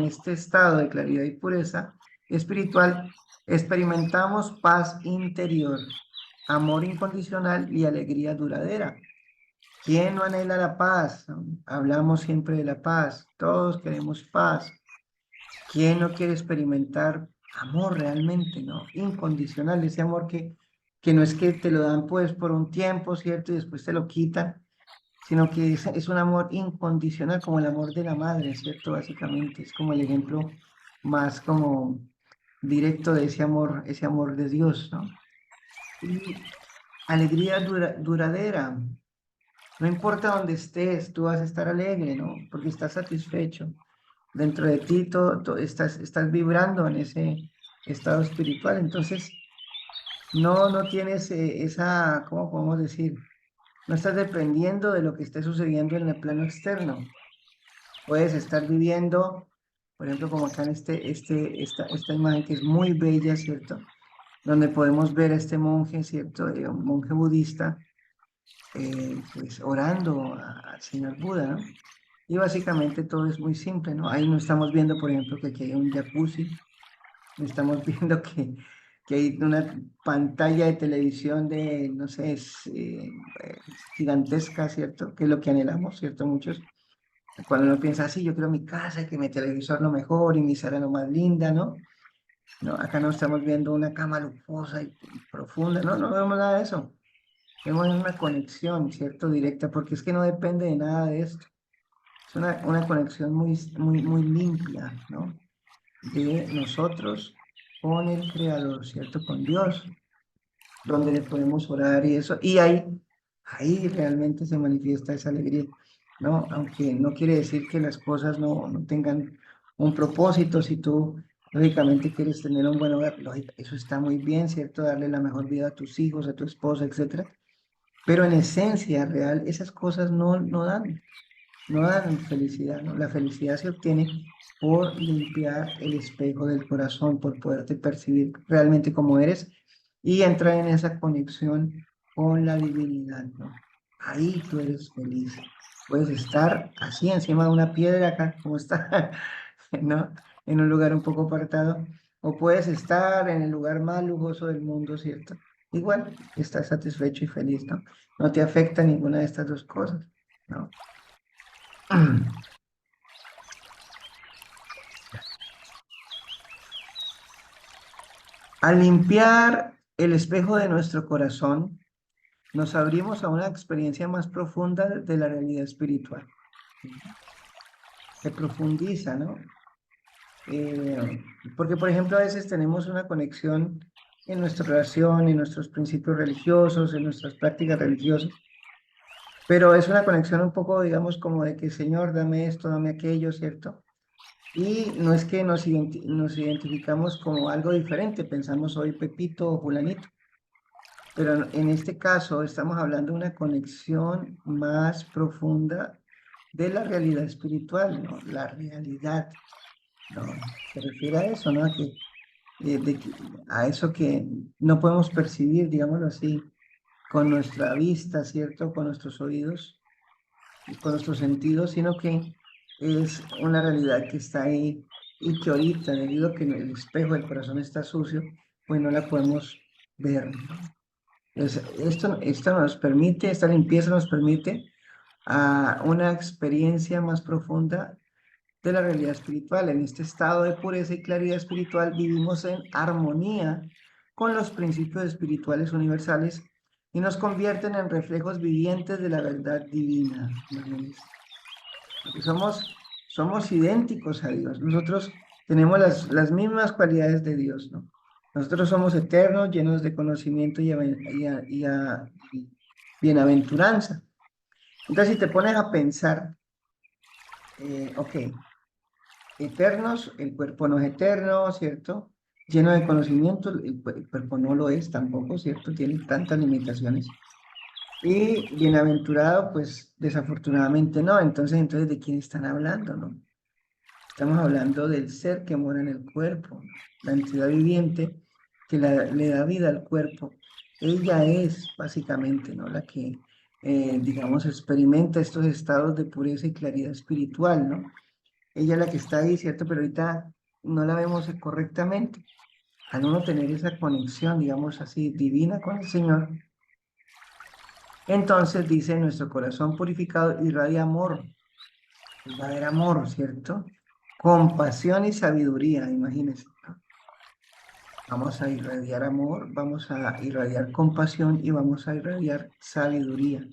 este estado de claridad y pureza espiritual, experimentamos paz interior, amor incondicional y alegría duradera. ¿Quién no anhela la paz? Hablamos siempre de la paz, todos queremos paz. ¿Quién no quiere experimentar amor realmente, no? Incondicional, ese amor que no es que te lo dan pues por un tiempo, ¿cierto? Y después te lo quitan, sino que es un amor incondicional, como el amor de la madre, ¿cierto? Básicamente, es como el ejemplo más como directo de ese amor de Dios, ¿no? Y alegría duradera. No importa dónde estés, tú vas a estar alegre, ¿no? Porque estás satisfecho. Dentro de ti estás vibrando en ese estado espiritual. Entonces, no tienes esa, ¿cómo podemos decir? No estás dependiendo de lo que esté sucediendo en el plano externo. Puedes estar viviendo, por ejemplo, como acá en esta imagen que es muy bella, ¿cierto? Donde podemos ver a este monje, ¿cierto? Un monje budista, pues orando al señor Buda, ¿no? Y básicamente todo es muy simple, ¿no? Ahí no estamos viendo, por ejemplo, que aquí hay un jacuzzi, no estamos viendo que hay una pantalla de televisión de, no sé, gigantesca, ¿cierto? Que es lo que anhelamos, ¿cierto? Muchos. Cuando uno piensa así, yo quiero mi casa, que mi televisor lo mejor y mi sala lo más linda, ¿no? ¿no? Acá no estamos viendo una cama lujosa y profunda, no, no vemos nada de eso. Vemos una conexión, ¿cierto? Directa, porque es que no depende de nada de esto. Es una conexión muy limpia, ¿no? De nosotros con el Creador, ¿cierto? Con Dios, donde le podemos orar y eso. Y ahí realmente se manifiesta esa alegría, ¿no? Aunque no quiere decir que las cosas no tengan un propósito. Si tú, lógicamente, quieres tener un buen hogar, eso está muy bien, ¿cierto? Darle la mejor vida a tus hijos, a tu esposa, etcétera. Pero en esencia real, esas cosas no dan felicidad, ¿no? La felicidad se obtiene por limpiar el espejo del corazón, por poderte percibir realmente como eres y entrar en esa conexión con la divinidad, ¿no? Ahí tú eres feliz. Puedes estar así encima de una piedra acá, como está, ¿no? En un lugar un poco apartado, o puedes estar en el lugar más lujoso del mundo, ¿cierto? Igual estás satisfecho y feliz, ¿no? No te afecta ninguna de estas dos cosas, ¿no? Al limpiar el espejo de nuestro corazón, nos abrimos a una experiencia más profunda de la realidad espiritual. Se profundiza, ¿no? Porque, por ejemplo, a veces tenemos una conexión en nuestra relación, en nuestros principios religiosos, en nuestras prácticas religiosas, pero es una conexión un poco, digamos, como de que, Señor, dame esto, dame aquello, ¿cierto? Y no es que nos identificamos como algo diferente, pensamos soy Pepito o Fulanito. Pero en este caso estamos hablando de una conexión más profunda de la realidad espiritual, ¿no? La realidad, ¿no? Se refiere a eso, ¿no? A eso que no podemos percibir, digámoslo así, con nuestra vista, ¿cierto? Con nuestros oídos y con nuestros sentidos, sino que es una realidad que está ahí y que ahorita, debido a que el espejo del corazón está sucio, pues no la podemos ver, ¿no? Esto nos permite, esta limpieza nos permite una experiencia más profunda de la realidad espiritual. En este estado de pureza y claridad espiritual vivimos en armonía con los principios espirituales universales y nos convierten en reflejos vivientes de la verdad divina. Imagínense. Porque somos idénticos a Dios. Nosotros tenemos las mismas cualidades de Dios, ¿no? Nosotros somos eternos, llenos de conocimiento y bienaventuranza. Entonces, si te pones a pensar, ok, eternos, el cuerpo no es eterno, ¿cierto? Lleno de conocimiento, el cuerpo no lo es tampoco, ¿cierto? Tiene tantas limitaciones. Y bienaventurado, pues desafortunadamente no. Entonces, ¿de quién están hablando, no? Estamos hablando del ser que mora en el cuerpo, ¿no? La entidad viviente que le da vida al cuerpo. Ella es básicamente, ¿no? La que, digamos, experimenta estos estados de pureza y claridad espiritual, ¿no? Ella es la que está ahí, ¿cierto? Pero ahorita no la vemos correctamente. Al uno tener esa conexión, digamos así, divina con el Señor, entonces dice, nuestro corazón purificado irradia amor. Va a haber amor, ¿cierto? Compasión y sabiduría, imagínense, ¿no? Vamos a irradiar amor, vamos a irradiar compasión y vamos a irradiar sabiduría,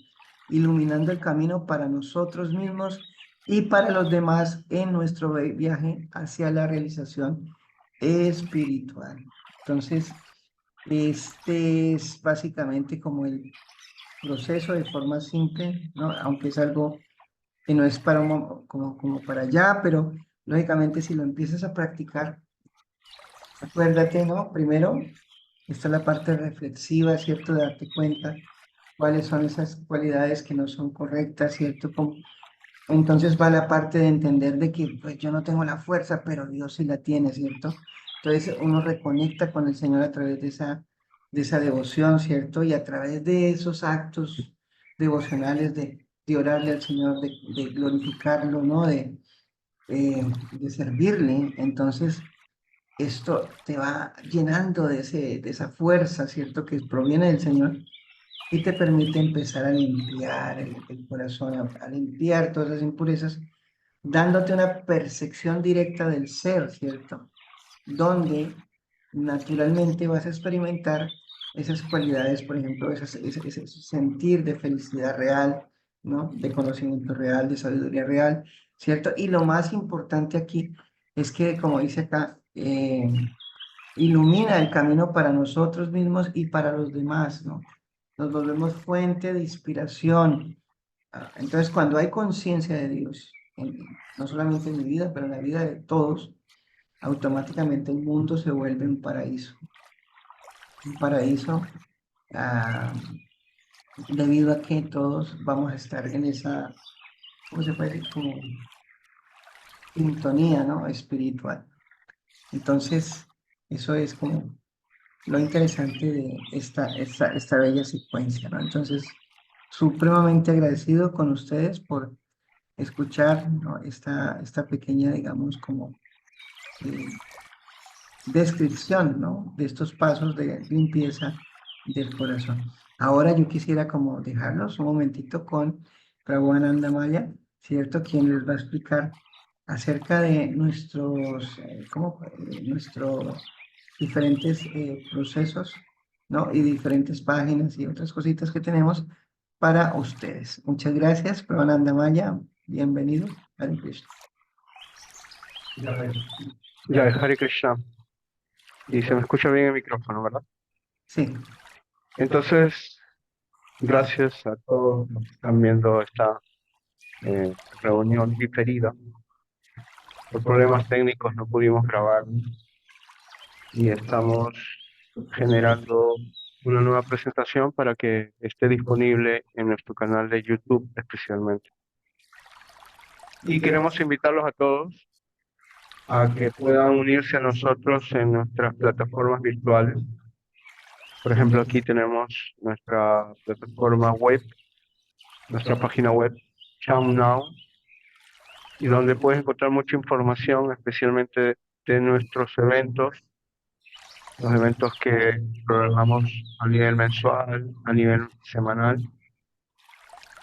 iluminando el camino para nosotros mismos y para los demás en nuestro viaje hacia la realización espiritual. Entonces, este es básicamente como el proceso de forma simple, ¿no? Aunque es algo que no es para como para allá, pero lógicamente si lo empiezas a practicar, acuérdate, ¿no? Primero, está la parte reflexiva, ¿cierto? De darte cuenta cuáles son esas cualidades que no son correctas, ¿cierto? Entonces va la parte de entender de que pues yo no tengo la fuerza, pero Dios sí la tiene, ¿cierto? Entonces uno reconecta con el Señor a través de esa devoción, ¿cierto? Y a través de esos actos devocionales de orarle al Señor, de glorificarlo, ¿no? De servirle. Entonces esto te va llenando de esa fuerza, ¿cierto? Que proviene del Señor y te permite empezar a limpiar el corazón, a limpiar todas las impurezas, dándote una percepción directa del ser, ¿cierto? Donde naturalmente vas a experimentar esas cualidades, por ejemplo, ese sentir de felicidad real, ¿no? De conocimiento real, de sabiduría real, ¿cierto? Y lo más importante aquí es que, como dice acá, ilumina el camino para nosotros mismos y para los demás, ¿no? Nos volvemos fuente de inspiración. Entonces, cuando hay conciencia de Dios, no solamente en mi vida, pero en la vida de todos, automáticamente el mundo se vuelve un paraíso, ah, debido a que todos vamos a estar en esa, ¿cómo se puede decir? Como sintonía, ¿no? Espiritual. Entonces, eso es como lo interesante de esta bella secuencia, ¿no? Entonces, supremamente agradecido con ustedes por escuchar, ¿no? Esta pequeña, digamos, como eh, descripción, ¿no? De estos pasos de limpieza del corazón. Ahora yo quisiera como dejarlos un momentito con Prabhu Ananda Maya, ¿cierto? Quien les va a explicar acerca de nuestros diferentes procesos, ¿no? Y diferentes páginas y otras cositas que tenemos para ustedes. Muchas gracias, Prabhu Ananda Maya. Bienvenido. Hare Krishna. Ya, Hare Krishna. Y se me escucha bien el micrófono, ¿verdad? Sí. Entonces, gracias a todos los que están viendo esta reunión diferida. Por problemas técnicos no pudimos grabar y estamos generando una nueva presentación para que esté disponible en nuestro canal de YouTube especialmente. Y queremos invitarlos a todos a que puedan unirse a nosotros en nuestras plataformas virtuales. Por ejemplo, aquí tenemos nuestra plataforma web, nuestra página web, ChowNow, y donde puedes encontrar mucha información, especialmente de nuestros eventos, los eventos que programamos a nivel mensual, a nivel semanal.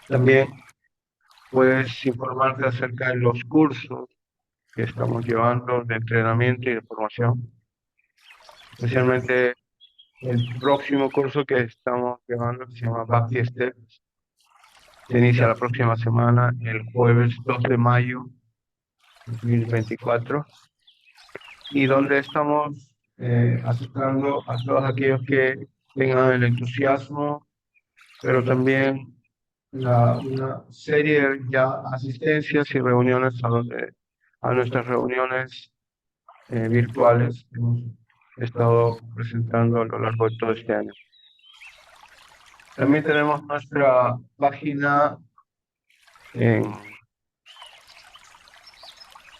También puedes informarte acerca de los cursos que estamos llevando de entrenamiento y de formación, especialmente el próximo curso que estamos llevando, que se llama Bhakti Steps. Se inicia la próxima semana, el jueves 2 de mayo de 2024, y donde estamos aceptando a todos aquellos que tengan el entusiasmo, pero también una serie de ya asistencias y reuniones a nuestras reuniones virtuales que hemos estado presentando a lo largo de todo este año. También tenemos nuestra página en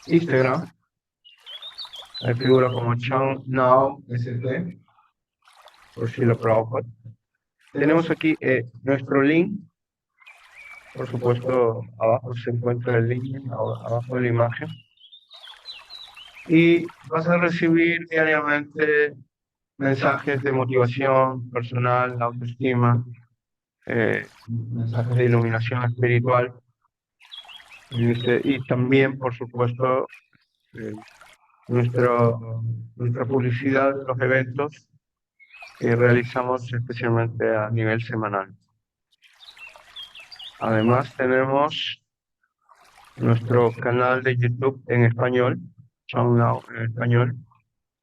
Instagram, figura como ChowNow ST, por si lo Prabhupada. Tenemos aquí nuestro link, por supuesto, abajo se encuentra el link, abajo de la imagen. Y vas a recibir diariamente mensajes de motivación personal, autoestima, mensajes de iluminación espiritual. Y también, por supuesto, eh, nuestra publicidad de los eventos que realizamos especialmente a nivel semanal. Además, tenemos nuestro canal de YouTube en español, ChowNow en español,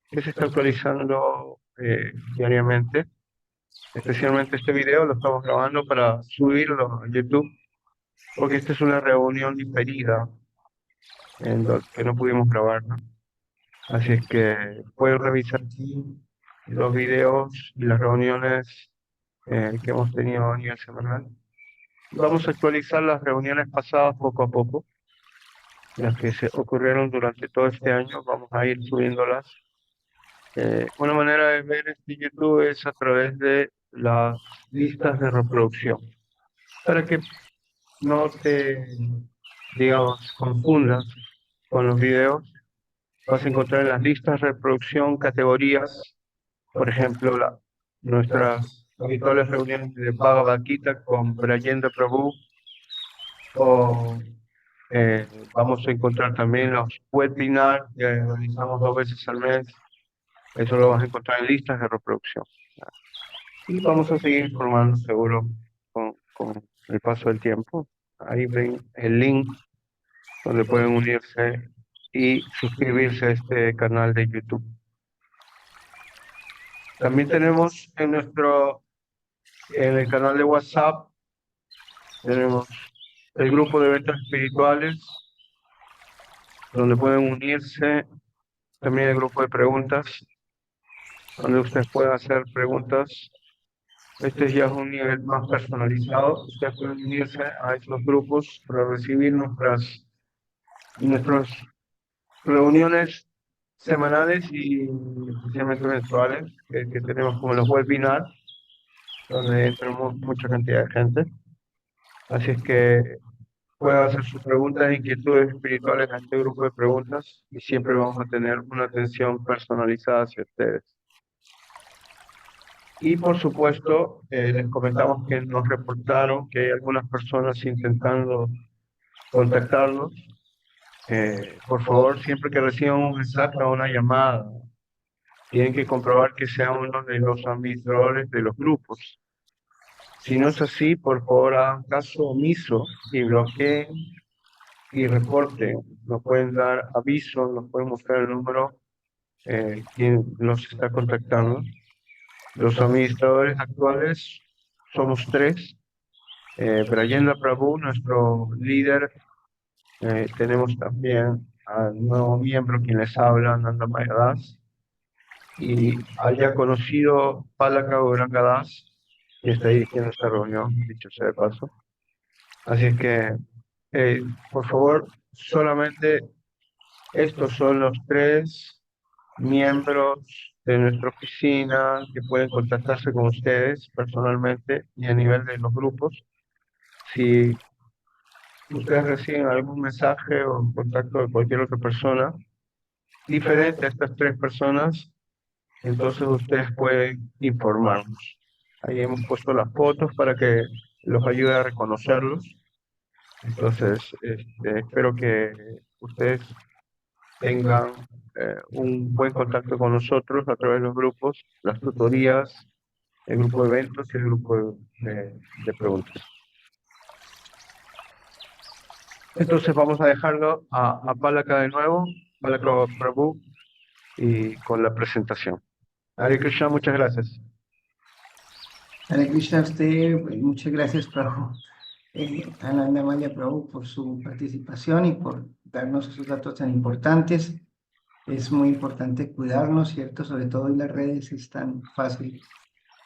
que se está actualizando diariamente. Especialmente este video lo estamos grabando para subirlo a YouTube, porque esta es una reunión diferida que no pudimos grabar, ¿no? Así es que pueden revisar aquí los videos y las reuniones que hemos tenido a nivel semanal. Vamos a actualizar las reuniones pasadas poco a poco, las que se ocurrieron durante todo este año, vamos a ir subiéndolas. Una manera de ver este YouTube es a través de las listas de reproducción, para que no te, digamos, confundas con los videos. Vas a encontrar en las listas de reproducción categorías, por ejemplo, nuestras habituales reuniones de Bhagavad Gita con Brayendra Prabhu, o vamos a encontrar también los webinars que realizamos 2 veces al mes, Eso lo vas a encontrar en listas de reproducción. Y vamos a seguir informando seguro con el paso del tiempo. Ahí ven el link donde pueden unirse y suscribirse a este canal de YouTube. También tenemos en el canal de WhatsApp, tenemos el grupo de eventos espirituales, donde pueden unirse. También el grupo de preguntas, donde ustedes pueden hacer preguntas. Este ya es un nivel más personalizado. Ustedes pueden unirse a estos grupos para recibir nuestras reuniones semanales y especialmente mensuales que tenemos como los webinars, donde entramos mucha cantidad de gente. Así es que pueden hacer sus preguntas e inquietudes espirituales a este grupo de preguntas y siempre vamos a tener una atención personalizada hacia ustedes. Y por supuesto, les comentamos que nos reportaron que hay algunas personas intentando contactarlos. Por favor, siempre que reciban un mensaje o una llamada, tienen que comprobar que sea uno de los administradores de los grupos. Si no es así, por favor, hagan caso omiso y bloqueen y reporten. Nos pueden dar aviso, nos pueden mostrar el número, quien los está contactando. Los administradores actuales somos tres. Brayendra Prabhu, nuestro líder. Tenemos también al nuevo miembro quien les habla, Nanda Mayadas, y al ya conocido Palaka Gaurangadas, que está dirigiendo esta reunión, dicho sea de paso. Así es que, por favor, solamente estos son los tres miembros de nuestra oficina que pueden contactarse con ustedes personalmente y a nivel de los grupos. Si ustedes reciben algún mensaje o contacto de cualquier otra persona diferente a estas tres personas, entonces ustedes pueden informarnos. Ahí hemos puesto las fotos para que los ayude a reconocerlos. Entonces, espero que ustedes tengan un buen contacto con nosotros a través de los grupos, las tutorías, el grupo de eventos y el grupo de preguntas. Entonces vamos a dejarlo a Palaka de nuevo, Palaka Prabhu, y con la presentación. Hare Krishna, muchas gracias. Hare Krishna, a usted, muchas gracias, Prabhu, Ananda Maya Prabhu, por su participación y por darnos esos datos tan importantes. Es muy importante cuidarnos, ¿cierto? Sobre todo en las redes es tan fácil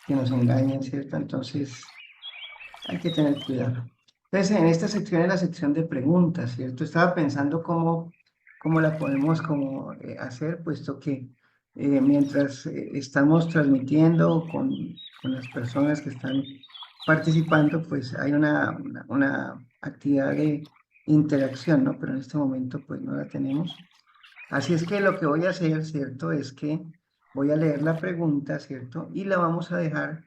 que nos engañen, ¿cierto? Entonces hay que tener cuidado. Entonces, en esta sección es la sección de preguntas, ¿cierto? Estaba pensando cómo la podemos hacer, puesto que mientras estamos transmitiendo con las personas que están participando, pues hay una actividad de interacción, ¿no? Pero en este momento, pues no la tenemos. Así es que lo que voy a hacer, ¿cierto? Es que voy a leer la pregunta, ¿cierto? Y la vamos a dejar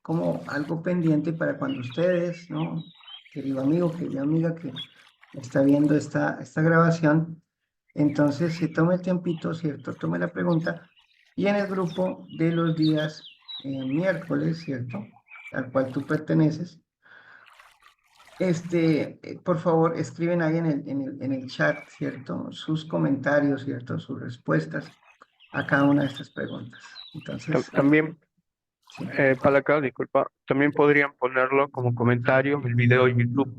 como algo pendiente para cuando ustedes, ¿no? Querido amigo, querida amiga que está viendo esta grabación, entonces se tome el tiempito, ¿cierto? Tome la pregunta y en el grupo de los días miércoles, ¿cierto? Al cual tú perteneces, por favor, escriben ahí en el chat, ¿cierto? Sus comentarios, ¿cierto? Sus respuestas a cada una de estas preguntas. Entonces, También, sí. Palaka, disculpa, también podrían ponerlo como comentario en el video de YouTube.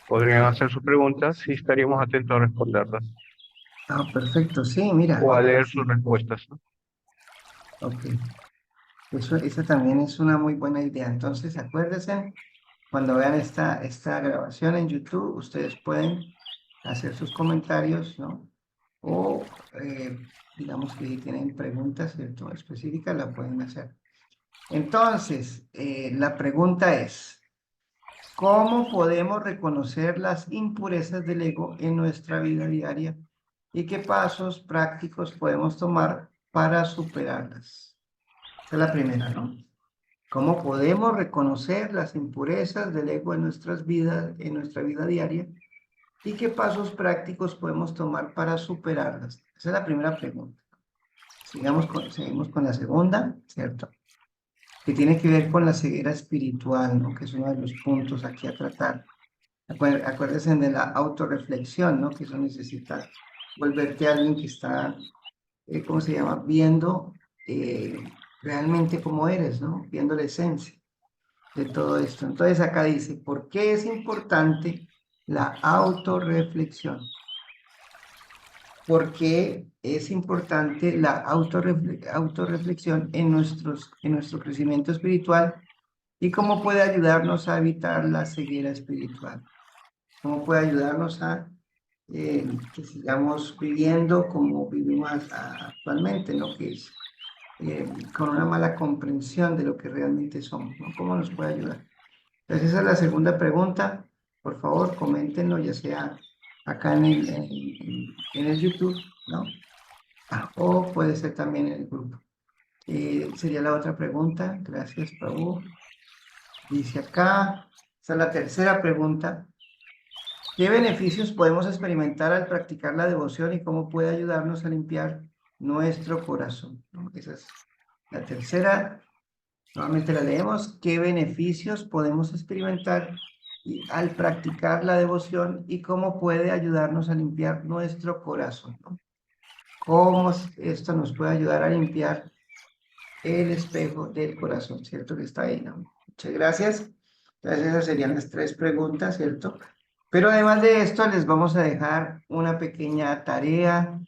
Podrían hacer sus preguntas y estaríamos atentos a responderlas Ah, perfecto, sí, mira. o a leer sus respuestas, ¿no? Ok, esa también es una muy buena idea. Entonces, acuérdense, cuando vean esta grabación en YouTube, ustedes pueden hacer sus comentarios, ¿no? O, digamos que si tienen preguntas, ¿cierto? Específicas, la pueden hacer. Entonces, la pregunta es, ¿cómo podemos reconocer las impurezas del ego en nuestra vida diaria? ¿Y qué pasos prácticos podemos tomar para superarlas? Esa es la primera, ¿no? ¿Cómo podemos reconocer las impurezas del ego en nuestras vidas, en nuestra vida diaria? ¿Y qué pasos prácticos podemos tomar para superarlas? Esa es la primera pregunta. Seguimos con la segunda, ¿cierto? Que tiene que ver con la ceguera espiritual, ¿no? Que es uno de los puntos aquí a tratar. Acuérdense de la autorreflexión, ¿no? Que eso necesita volverte a alguien que está, ¿cómo se llama? Viendo realmente cómo eres, ¿no? Viendo la esencia de todo esto. Entonces acá dice, ¿por qué es importante la autorreflexión? ¿Por qué es importante la autorreflexión en nuestro crecimiento espiritual y cómo puede ayudarnos a evitar la ceguera espiritual? ¿Cómo puede ayudarnos a que sigamos viviendo como vivimos actualmente, ¿no? Que es con una mala comprensión de lo que realmente somos, ¿no? ¿Cómo nos puede ayudar? Entonces esa es la segunda pregunta. Por favor, coméntenlo, ya sea acá en el YouTube, ¿no? O puede ser también en el grupo. Sería la otra pregunta. Gracias, Pablo. Dice acá, esa es la tercera pregunta. ¿Qué beneficios podemos experimentar al practicar la devoción y cómo puede ayudarnos a limpiar nuestro corazón? ¿No? Esa es la tercera. Nuevamente la leemos. ¿Qué beneficios podemos experimentar al practicar la devoción y cómo puede ayudarnos a limpiar nuestro corazón? ¿No? ¿Cómo esto nos puede ayudar a limpiar el espejo del corazón? ¿Cierto que está ahí? ¿No? Muchas gracias. Entonces esas serían las tres preguntas, ¿cierto? Pero además de esto, les vamos a dejar una pequeña tarea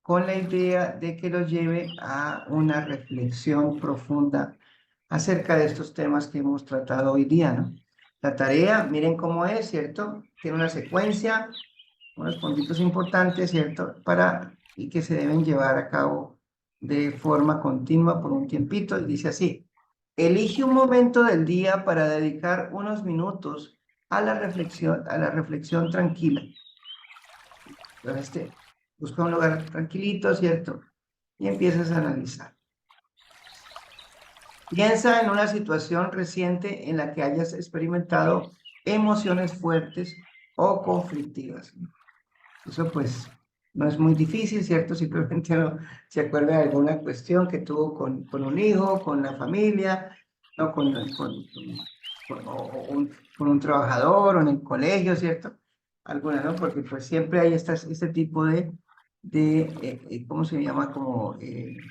con la idea de que los lleve a una reflexión profunda acerca de estos temas que hemos tratado hoy día, ¿no? La tarea, miren cómo es, ¿cierto? Tiene una secuencia, unos puntitos importantes, ¿cierto? Y que se deben llevar a cabo de forma continua por un tiempito. Y dice así, elige un momento del día para dedicar unos minutos a la reflexión tranquila. Entonces, busca un lugar tranquilito, ¿cierto? Y empiezas a analizar. Piensa en una situación reciente en la que hayas experimentado emociones fuertes o conflictivas. Eso pues no es muy difícil, ¿cierto? Simplemente uno se acuerda de alguna cuestión que tuvo con un hijo, con la familia, ¿no? Con un trabajador o en el colegio, ¿cierto? Alguna, ¿no? Porque pues siempre hay este tipo de ¿cómo se llama? Como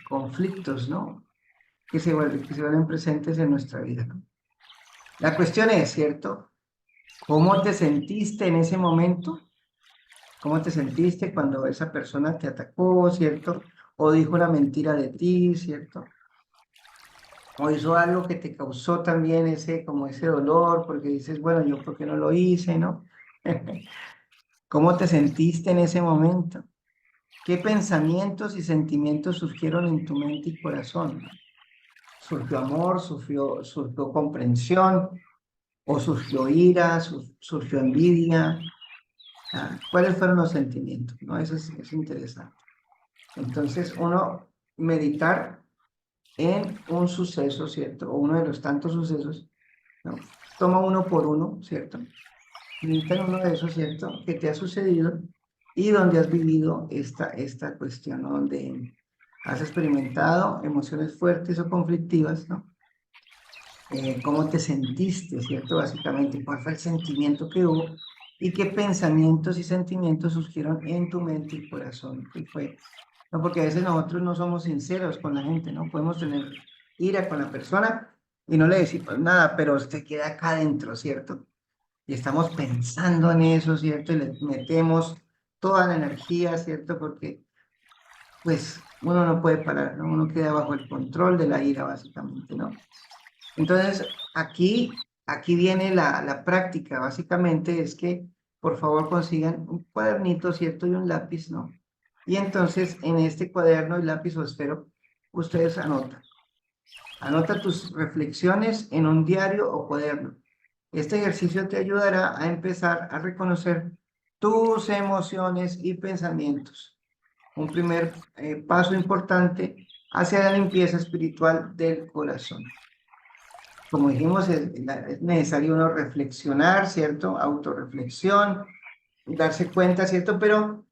conflictos, ¿no? Que se vuelven presentes en nuestra vida, ¿no? La cuestión es, ¿cierto? ¿Cómo te sentiste en ese momento? ¿Cómo te sentiste cuando esa persona te atacó, ¿cierto? O dijo una mentira de ti, ¿cierto? O hizo algo que te causó también como ese dolor, porque dices, bueno, yo por qué no lo hice, ¿no? ¿Cómo te sentiste en ese momento? ¿Qué pensamientos y sentimientos surgieron en tu mente y corazón? ¿Surgió amor, surgió comprensión, o surgió ira, surgió envidia? ¿Cuáles fueron los sentimientos? ¿No? Eso es interesante. Entonces, uno meditar en un suceso, ¿cierto? O uno de los tantos sucesos, ¿no? Toma uno por uno, ¿cierto? Medita en uno de esos, ¿cierto? Que te ha sucedido y donde has vivido esta cuestión, ¿no? Donde has experimentado emociones fuertes o conflictivas, ¿no? ¿Cómo te sentiste, ¿cierto? Básicamente, ¿cuál fue el sentimiento que hubo? ¿Y qué pensamientos y sentimientos surgieron en tu mente y corazón? ¿Qué fue? No, porque a veces nosotros no somos sinceros con la gente, ¿no? Podemos tener ira con la persona y no le decimos nada, pero se queda acá adentro, ¿cierto? Y estamos pensando en eso, ¿cierto? Y le metemos toda la energía, ¿cierto? Porque, pues, uno no puede parar, ¿no? Uno queda bajo el control de la ira, básicamente, ¿no? Entonces, aquí viene la práctica, básicamente es que, por favor, consigan un cuadernito, ¿cierto? Y un lápiz, ¿no? Y entonces, en este cuaderno y lápiz o esfero, ustedes anotan. Anota tus reflexiones en un diario o cuaderno. Este ejercicio te ayudará a empezar a reconocer tus emociones y pensamientos. Un primer paso importante hacia la limpieza espiritual del corazón. Como dijimos, es necesario uno reflexionar, ¿cierto? Autorreflexión, darse cuenta, ¿cierto? Pero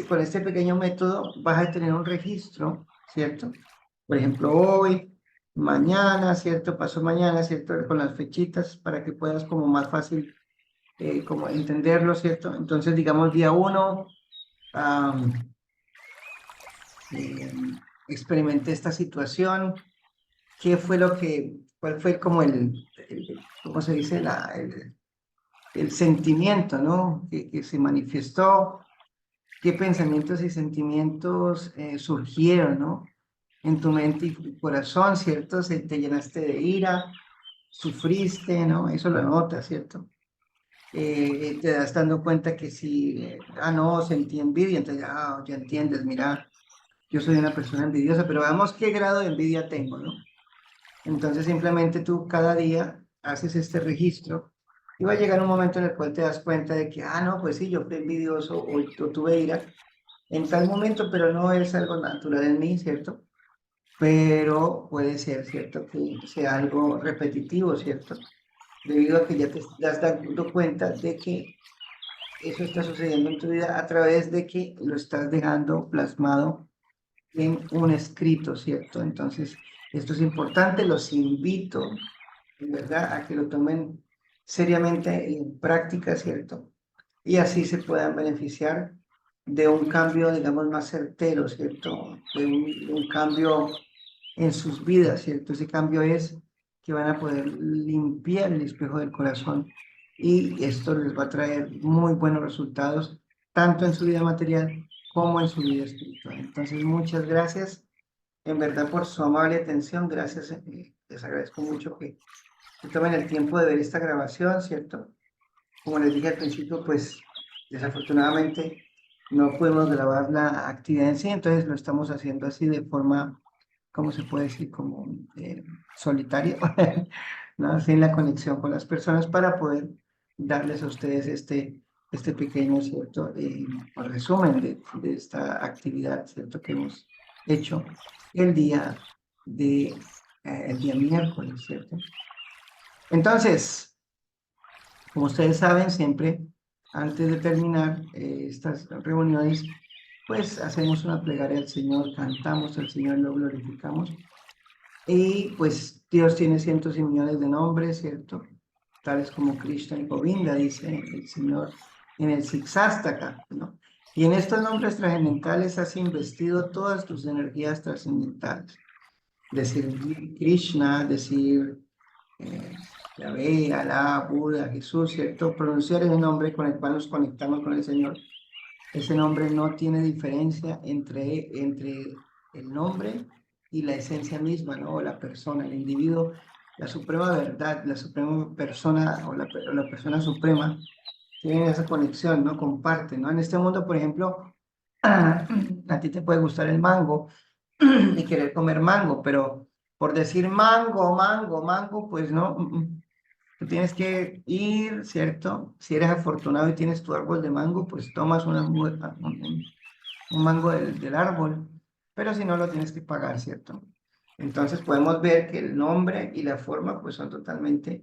con este pequeño método vas a tener un registro ¿cierto? Por ejemplo, hoy, mañana, ¿cierto? Pasó mañana, ¿cierto? Con las fechitas para que puedas como más fácil como entenderlo, ¿cierto? Entonces, digamos, día uno, eh, experimenté esta situación. ¿Qué fue cuál fue como ¿cómo se dice? El sentimiento, ¿no? Que se manifestó, qué pensamientos y sentimientos surgieron, ¿no? En tu mente y corazón, ¿cierto? Te llenaste de ira, sufriste, ¿no? Eso lo notas, ¿cierto? Te das dando cuenta que si, no, sentí envidia, entonces, ya entiendes, mira, yo soy una persona envidiosa, pero veamos qué grado de envidia tengo, ¿no? Entonces simplemente tú cada día haces este registro y va a llegar un momento en el cual te das cuenta de que, no, pues sí, yo fui envidioso o tuve ira en tal momento, pero no es algo natural en mí, ¿cierto? Pero puede ser, ¿cierto? Que sea algo repetitivo, ¿cierto? Debido a que ya te das dando cuenta de que eso está sucediendo en tu vida a través de que lo estás dejando plasmado en un escrito, ¿cierto? Entonces, esto es importante, los invito, en verdad, a que lo tomen seriamente en práctica, ¿cierto? Y así se puedan beneficiar de un cambio, digamos, más certero, ¿cierto? De un cambio en sus vidas, ¿cierto? Ese cambio es que van a poder limpiar el espejo del corazón y esto les va a traer muy buenos resultados, tanto en su vida material como en su vida espiritual. Entonces, muchas gracias, en verdad, por su amable atención. Gracias, les agradezco mucho que tomen el tiempo de ver esta grabación, ¿cierto? Como les dije al principio, pues desafortunadamente no pudimos grabar la actividad en sí, entonces lo estamos haciendo así de forma, ¿cómo se puede decir? Como solitaria, ¿no? Sin la conexión con las personas para poder darles a ustedes este pequeño, ¿cierto? Resumen de esta actividad, ¿cierto? Que hemos hecho el día el día miércoles, ¿cierto? Entonces, como ustedes saben, siempre antes de terminar estas reuniones, pues hacemos una plegaria al Señor, cantamos al Señor, lo glorificamos. Y pues Dios tiene cientos y millones de nombres, ¿cierto? Tales como Krishna y Govinda, dice el Señor en el Siksastaka, ¿no? Y en estos nombres trascendentales has investido todas tus energías trascendentales. Decir Krishna, decir Yahvé, Alá, Buda, Jesús, ¿cierto? Pronunciar ese nombre con el cual nos conectamos con el Señor. Ese nombre no tiene diferencia entre el nombre y la esencia misma, ¿no? O la persona, el individuo, la suprema verdad, la suprema persona o la persona suprema tienen esa conexión, ¿no? Comparten, ¿no? En este mundo, por ejemplo, a ti te puede gustar el mango y querer comer mango, pero por decir mango, mango, mango, pues no. Tú tienes que ir, ¿cierto? Si eres afortunado y tienes tu árbol de mango, pues tomas un mango del árbol, pero si no, lo tienes que pagar, ¿cierto? Entonces podemos ver que el nombre y la forma pues son totalmente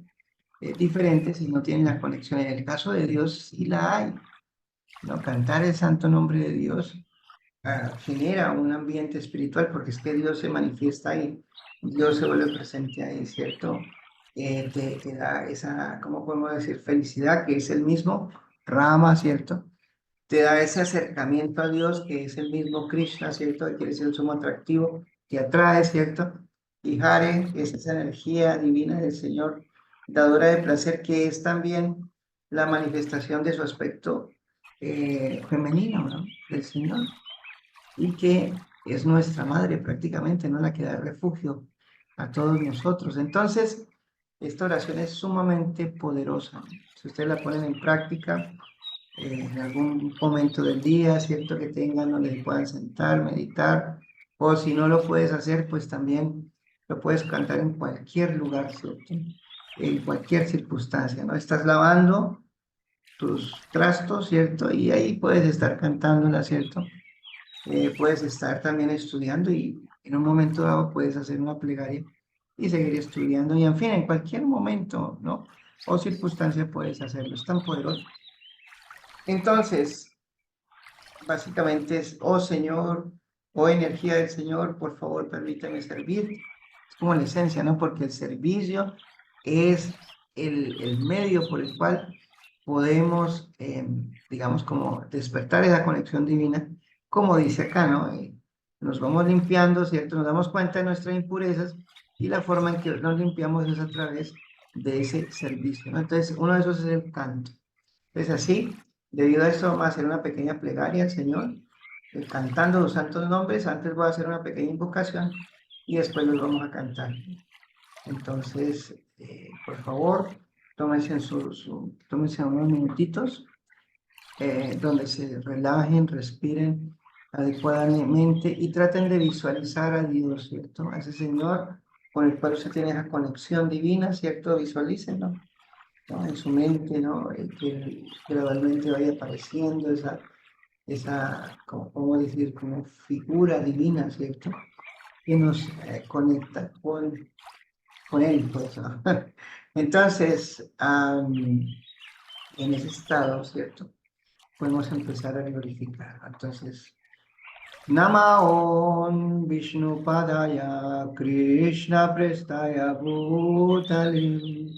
diferentes y no tienen la conexión. En el caso de Dios sí la hay, ¿no? Cantar el santo nombre de Dios genera un ambiente espiritual porque es que Dios se manifiesta ahí, Dios se vuelve presente ahí, ¿cierto? Te da esa, ¿cómo podemos decir? Felicidad, que es el mismo Rama, ¿cierto? Te da ese acercamiento a Dios, que es el mismo Krishna, ¿cierto? Que es el sumo atractivo, que atrae, ¿cierto? Y Hare es esa energía divina del Señor, dadora de placer, que es también la manifestación de su aspecto femenino, ¿no? Del Señor y que es nuestra madre prácticamente, ¿no? La que da refugio a todos nosotros. Entonces, esta oración es sumamente poderosa. Si ustedes la ponen en práctica en algún momento del día, ¿cierto? Que tengan donde se puedan sentar, meditar, o si no lo puedes hacer, pues también lo puedes cantar en cualquier lugar, ¿cierto? En cualquier circunstancia, ¿no? Estás lavando tus trastos, ¿cierto? Y ahí puedes estar cantándola, ¿cierto? Puedes estar también estudiando y en un momento dado puedes hacer una plegaria y seguir estudiando y en fin, en cualquier momento, ¿no? O circunstancia puedes hacerlo, es tan poderoso. Entonces, básicamente es, oh Señor, Oh energía del Señor, por favor, permíteme servir. Es como la esencia, ¿no? Porque el servicio es el medio por el cual podemos, digamos, como despertar esa conexión divina, como dice acá, ¿no? Nos vamos limpiando, ¿cierto? Nos damos cuenta de nuestras impurezas y la forma en que nos limpiamos es a través de ese servicio, ¿no? Entonces, uno de esos es el canto. Entonces, así, debido a esto, vamos a hacer una pequeña plegaria al Señor, cantando los santos nombres. Antes voy a hacer una pequeña invocación y después los vamos a cantar. Entonces, por favor, tómense unos minutitos donde se relajen, respiren adecuadamente y traten de visualizar a Dios, ¿cierto? A ese Señor con el cual usted tiene esa conexión divina, ¿cierto? Visualícenlo, ¿no? En su mente, ¿no? Que gradualmente vaya apareciendo esa, ¿cómo decir? Como figura divina, ¿cierto? Que nos conecta con Él, pues, ¿no? Entonces, en ese estado, ¿cierto? Podemos empezar a glorificar. Entonces, Namaon Vishnu Padaya Krishna Prestaya Bhutale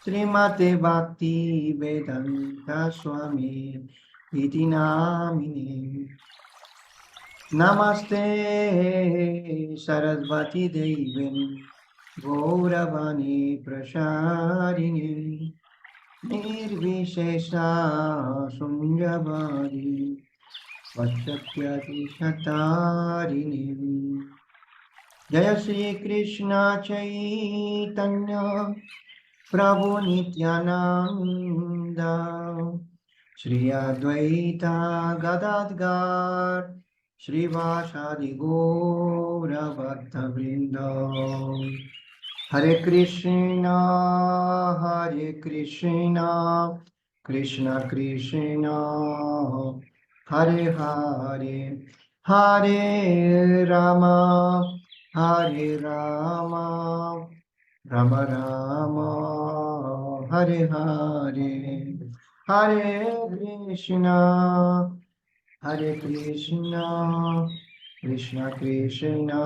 Srimate Bhakti Vedanta Swami Iti Namine Namaste Sarasvati Devin Gauravani Prasharini Nirvishesha Sunjavadi Vachakyati Shatarini Jaya Sri Krishna Chaitanya Prabhu Nityananda Shri Advaita Gadadgar Shri Vashadi Gaura Bhatta Vrinda Hare Krishna Krishna Krishna Hare Hare Hare Rama Hare Rama Rama Rama Hare Hare Hare Krishna Krishna Krishna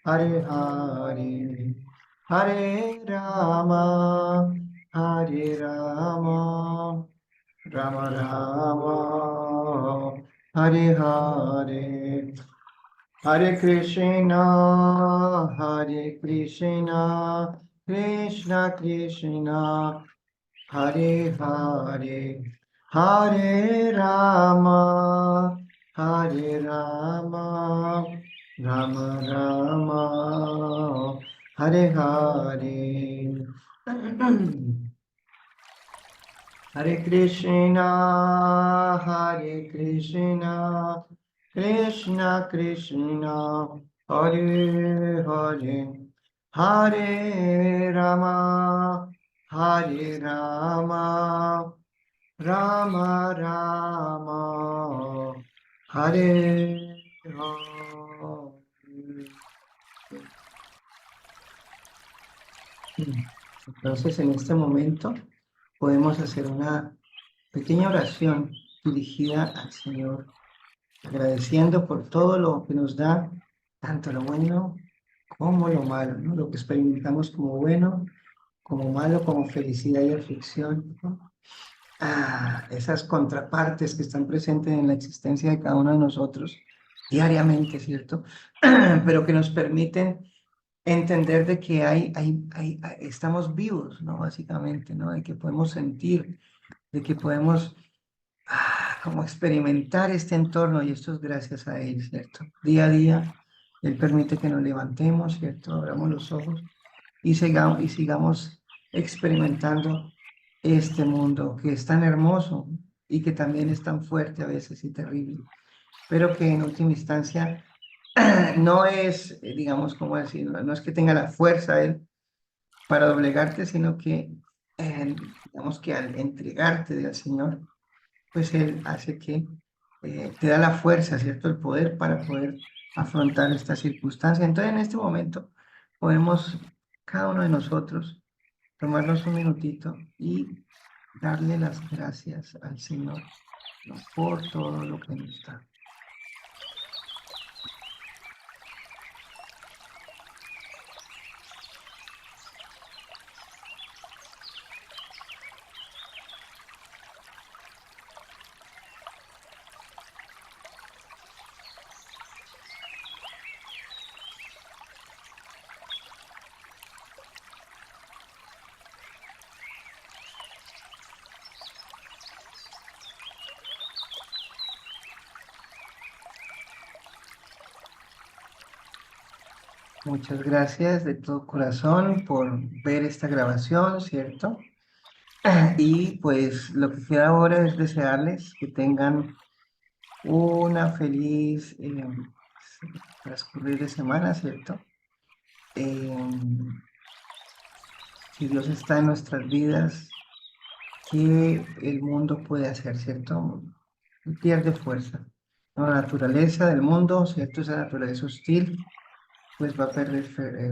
Hare Hare Hare Rama Hare Rama Rama Rama Hare Hare Hare Krishna Krishna Krishna Hare Hare Hare Rama Hare Rama Rama Rama Hare Hare Hare Krishna Krishna Krishna Hare Hare Hare Rama Hare Rama Rama Rama Hare Hare. Entonces, en este momento podemos hacer una pequeña oración dirigida al Señor, agradeciendo por todo lo que nos da, tanto lo bueno como lo malo, ¿no? Lo que experimentamos como bueno, como malo, como felicidad y aflicción, ¿no? Esas contrapartes que están presentes en la existencia de cada uno de nosotros diariamente, ¿cierto? Pero que nos permiten entender de que estamos vivos, ¿no? Básicamente, ¿no? De que podemos sentir, de que podemos como experimentar este entorno y esto es gracias a Él, ¿cierto? Día a día, Él permite que nos levantemos, ¿cierto? Abramos los ojos y sigamos experimentando este mundo que es tan hermoso y que también es tan fuerte a veces y terrible, pero que en última instancia no es, digamos, ¿cómo decirlo? No es que tenga la fuerza Él para doblegarte, sino que, digamos que al entregarte al Señor, pues Él hace que te da la fuerza, ¿cierto? El poder para poder afrontar esta circunstancia. Entonces, en este momento, podemos, cada uno de nosotros, tomarnos un minutito y darle las gracias al Señor, ¿no? Por todo lo que nos da. Muchas gracias de todo corazón por ver esta grabación, ¿cierto? Y pues lo que queda ahora es desearles que tengan una feliz transcurrir de semana, ¿cierto? Si Dios está en nuestras vidas, ¿qué el mundo puede hacer, ¿cierto? Pierde fuerza. ¿No? La naturaleza del mundo, ¿cierto? Esa naturaleza hostil, pues va a perder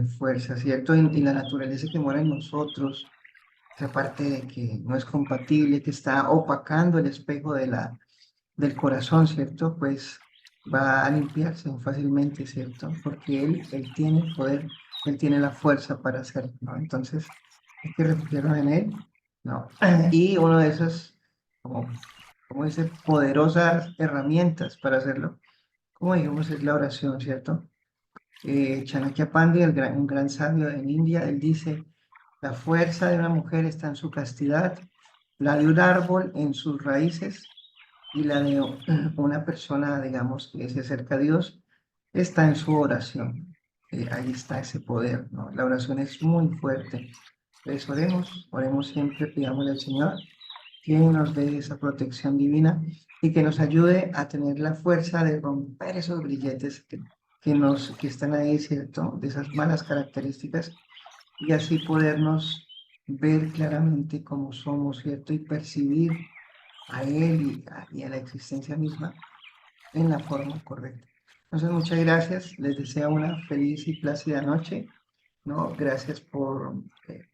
fuerza, ¿cierto? Y la naturaleza que mora en nosotros, esa parte de que no es compatible, que está opacando el espejo del corazón, ¿cierto? Pues va a limpiarse fácilmente, ¿cierto? Porque él tiene el poder, él tiene la fuerza para hacerlo, ¿no? Entonces, hay que refugiarnos en él, ¿no? Y uno de esos, como dice, poderosas herramientas para hacerlo, como dijimos, es la oración, ¿cierto? Chanakya Pandey, un gran sabio en India, él dice, la fuerza de una mujer está en su castidad, la de un árbol en sus raíces y la de una persona, digamos, que se acerca a Dios, está en su oración. Ahí está ese poder, ¿no? La oración es muy fuerte. Entonces oremos siempre, pidámosle al Señor que nos dé esa protección divina y que nos ayude a tener la fuerza de romper esos grilletes que están ahí, ¿cierto? De esas malas características y así podernos ver claramente cómo somos, ¿cierto? Y percibir a Él y a la existencia misma en la forma correcta. Entonces, muchas gracias. Les deseo una feliz y plácida noche, ¿no? Gracias por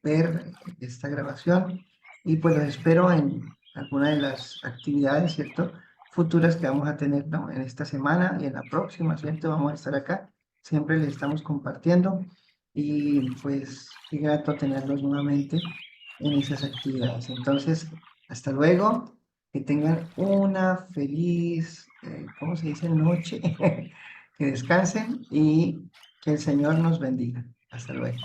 ver esta grabación y pues los espero en alguna de las actividades, ¿cierto? Futuras que vamos a tener, ¿no? En esta semana y en la próxima, ¿cierto? Vamos a estar acá. Siempre les estamos compartiendo y pues qué grato tenerlos nuevamente en esas actividades. Entonces, hasta luego. Que tengan una feliz, ¿cómo se dice? Noche. Que descansen y que el Señor nos bendiga. Hasta luego.